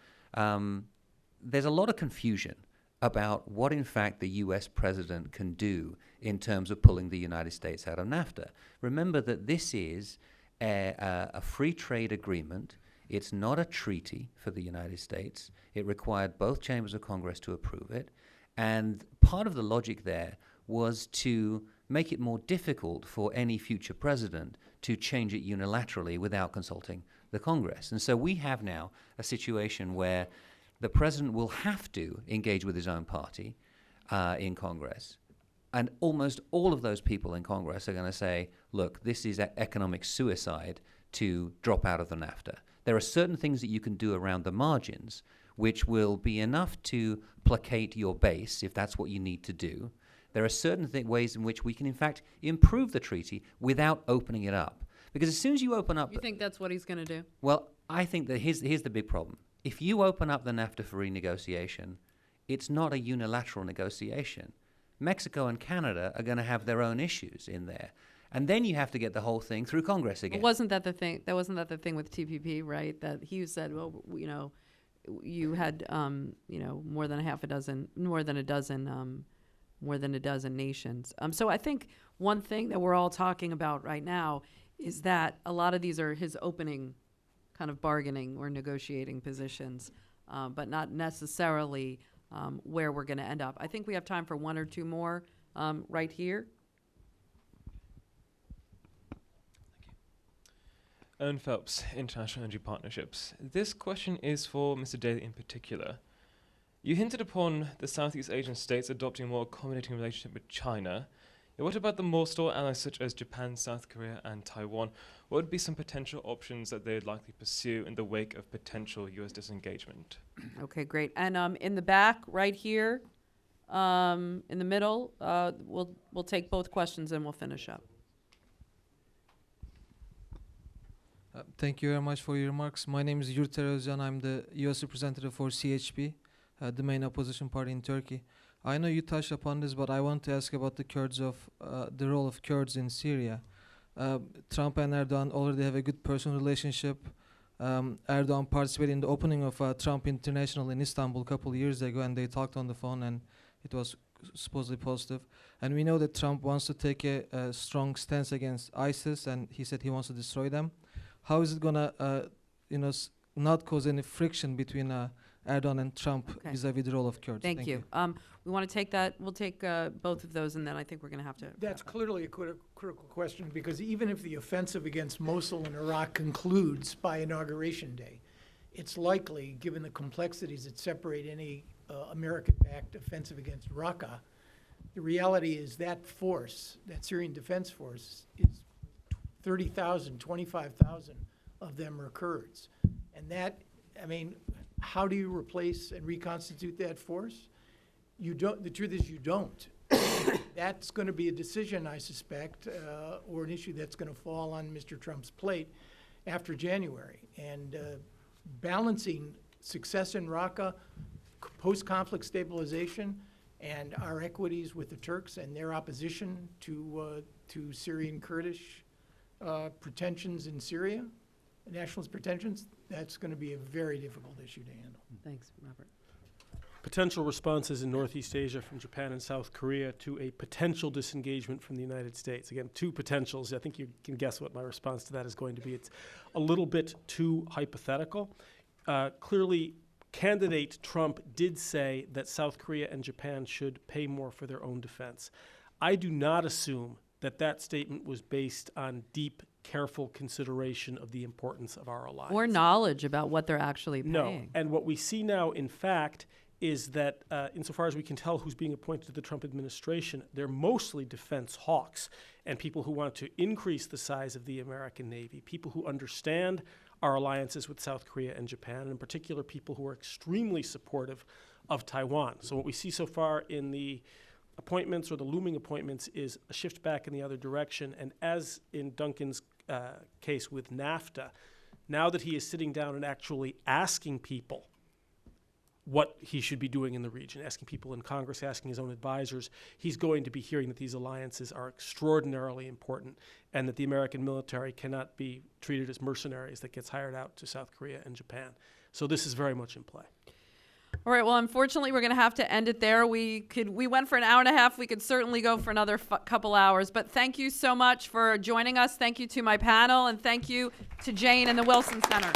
there's a lot of confusion about what, in fact, the U.S. president can do in terms of pulling the United States out of NAFTA. Remember that this is a free trade agreement. It's not a treaty for the United States. It required both chambers of Congress to approve it. And part of the logic there was to make it more difficult for any future president to change it unilaterally without consulting the Congress. And so we have now a situation where the president will have to engage with his own party in Congress. And almost all of those people in Congress are going to say, look, this is economic suicide to drop out of the NAFTA. There are certain things that you can do around the margins which will be enough to placate your base if that's what you need to do. There are certain ways in which we can, in fact, improve the treaty without opening it up. Because as soon as you open up... You think that's what he's going to do? Well, I think that here's the big problem. If you open up the NAFTA for renegotiation, it's not a unilateral negotiation. Mexico and Canada are going to have their own issues in there. And then you have to get the whole thing through Congress again. But wasn't that the thing? Wasn't that the thing with TPP, right? That Hughes said, well, you know, you had, you know, more than a dozen nations. So I think one thing that we're all talking about right now is that a lot of these are his opening kind of bargaining or negotiating positions, but not necessarily where we're going to end up. I think we have time for one or two more right here. Owen Phelps, International Energy Partnerships. This question is for Mr. Daly in particular. You hinted upon the Southeast Asian states adopting a more accommodating relationship with China. What about the more stalled allies such as Japan, South Korea, and Taiwan? What would be some potential options that they'd likely pursue in the wake of potential U.S. disengagement? Okay, great. And in the back, right here, in the middle, we'll take both questions and we'll finish up. Thank you very much for your remarks. My name is Yurt Erozyan. I'm the U.S. representative for CHP, the main opposition party in Turkey. I know you touched upon this, but I want to ask about the Kurds the role of Kurds in Syria. Trump and Erdogan already have a good personal relationship. Erdogan participated in the opening of Trump International in Istanbul a couple of years ago, and they talked on the phone, and it was supposedly positive. And we know that Trump wants to take a strong stance against ISIS, and he said he wants to destroy them. How is it going to, not cause any friction between Erdogan and Trump vis-a-vis the role of Kurds? Thank you. We want to take that. We'll take both of those, and then I think we're going to have to. That's clearly a critical question, because even if the offensive against Mosul in Iraq concludes by Inauguration Day, it's likely, given the complexities that separate any American-backed offensive against Raqqa, the reality is that force, that Syrian Defense Force, is 30,000, 25,000 of them are Kurds. And that, I mean, how do you replace and reconstitute that force? You don't. The truth is you don't. That's going to be a decision, I suspect, or an issue that's going to fall on Mr. Trump's plate after January. And balancing success in Raqqa, post-conflict stabilization, and our equities with the Turks and their opposition to Syrian Kurdish pretensions in Syria, nationalist pretensions, that's going to be a very difficult issue to handle. Thanks, Robert. Potential responses in Northeast Asia from Japan and South Korea to a potential disengagement from the United States. Again, two potentials. I think you can guess what my response to that is going to be. It's a little bit too hypothetical. Clearly, candidate Trump did say that South Korea and Japan should pay more for their own defense. I do not assume that that statement was based on deep, careful consideration of the importance of our alliance. Or knowledge about what they're actually paying. No, and what we see now, in fact, is that insofar as we can tell who's being appointed to the Trump administration, they're mostly defense hawks and people who want to increase the size of the American Navy, people who understand our alliances with South Korea and Japan, and in particular people who are extremely supportive of Taiwan. So what we see so far in the appointments or the looming appointments is a shift back in the other direction. And as in Duncan's case with NAFTA, now that he is sitting down and actually asking people what he should be doing in the region, asking people in Congress, asking his own advisors, he's going to be hearing that these alliances are extraordinarily important and that the American military cannot be treated as mercenaries that gets hired out to South Korea and Japan. So this is very much in play. All right, well, unfortunately, we're going to have to end it there. We went for an hour and a half. We could certainly go for another couple hours. But thank you so much for joining us. Thank you to my panel, and thank you to Jane and the Wilson Center.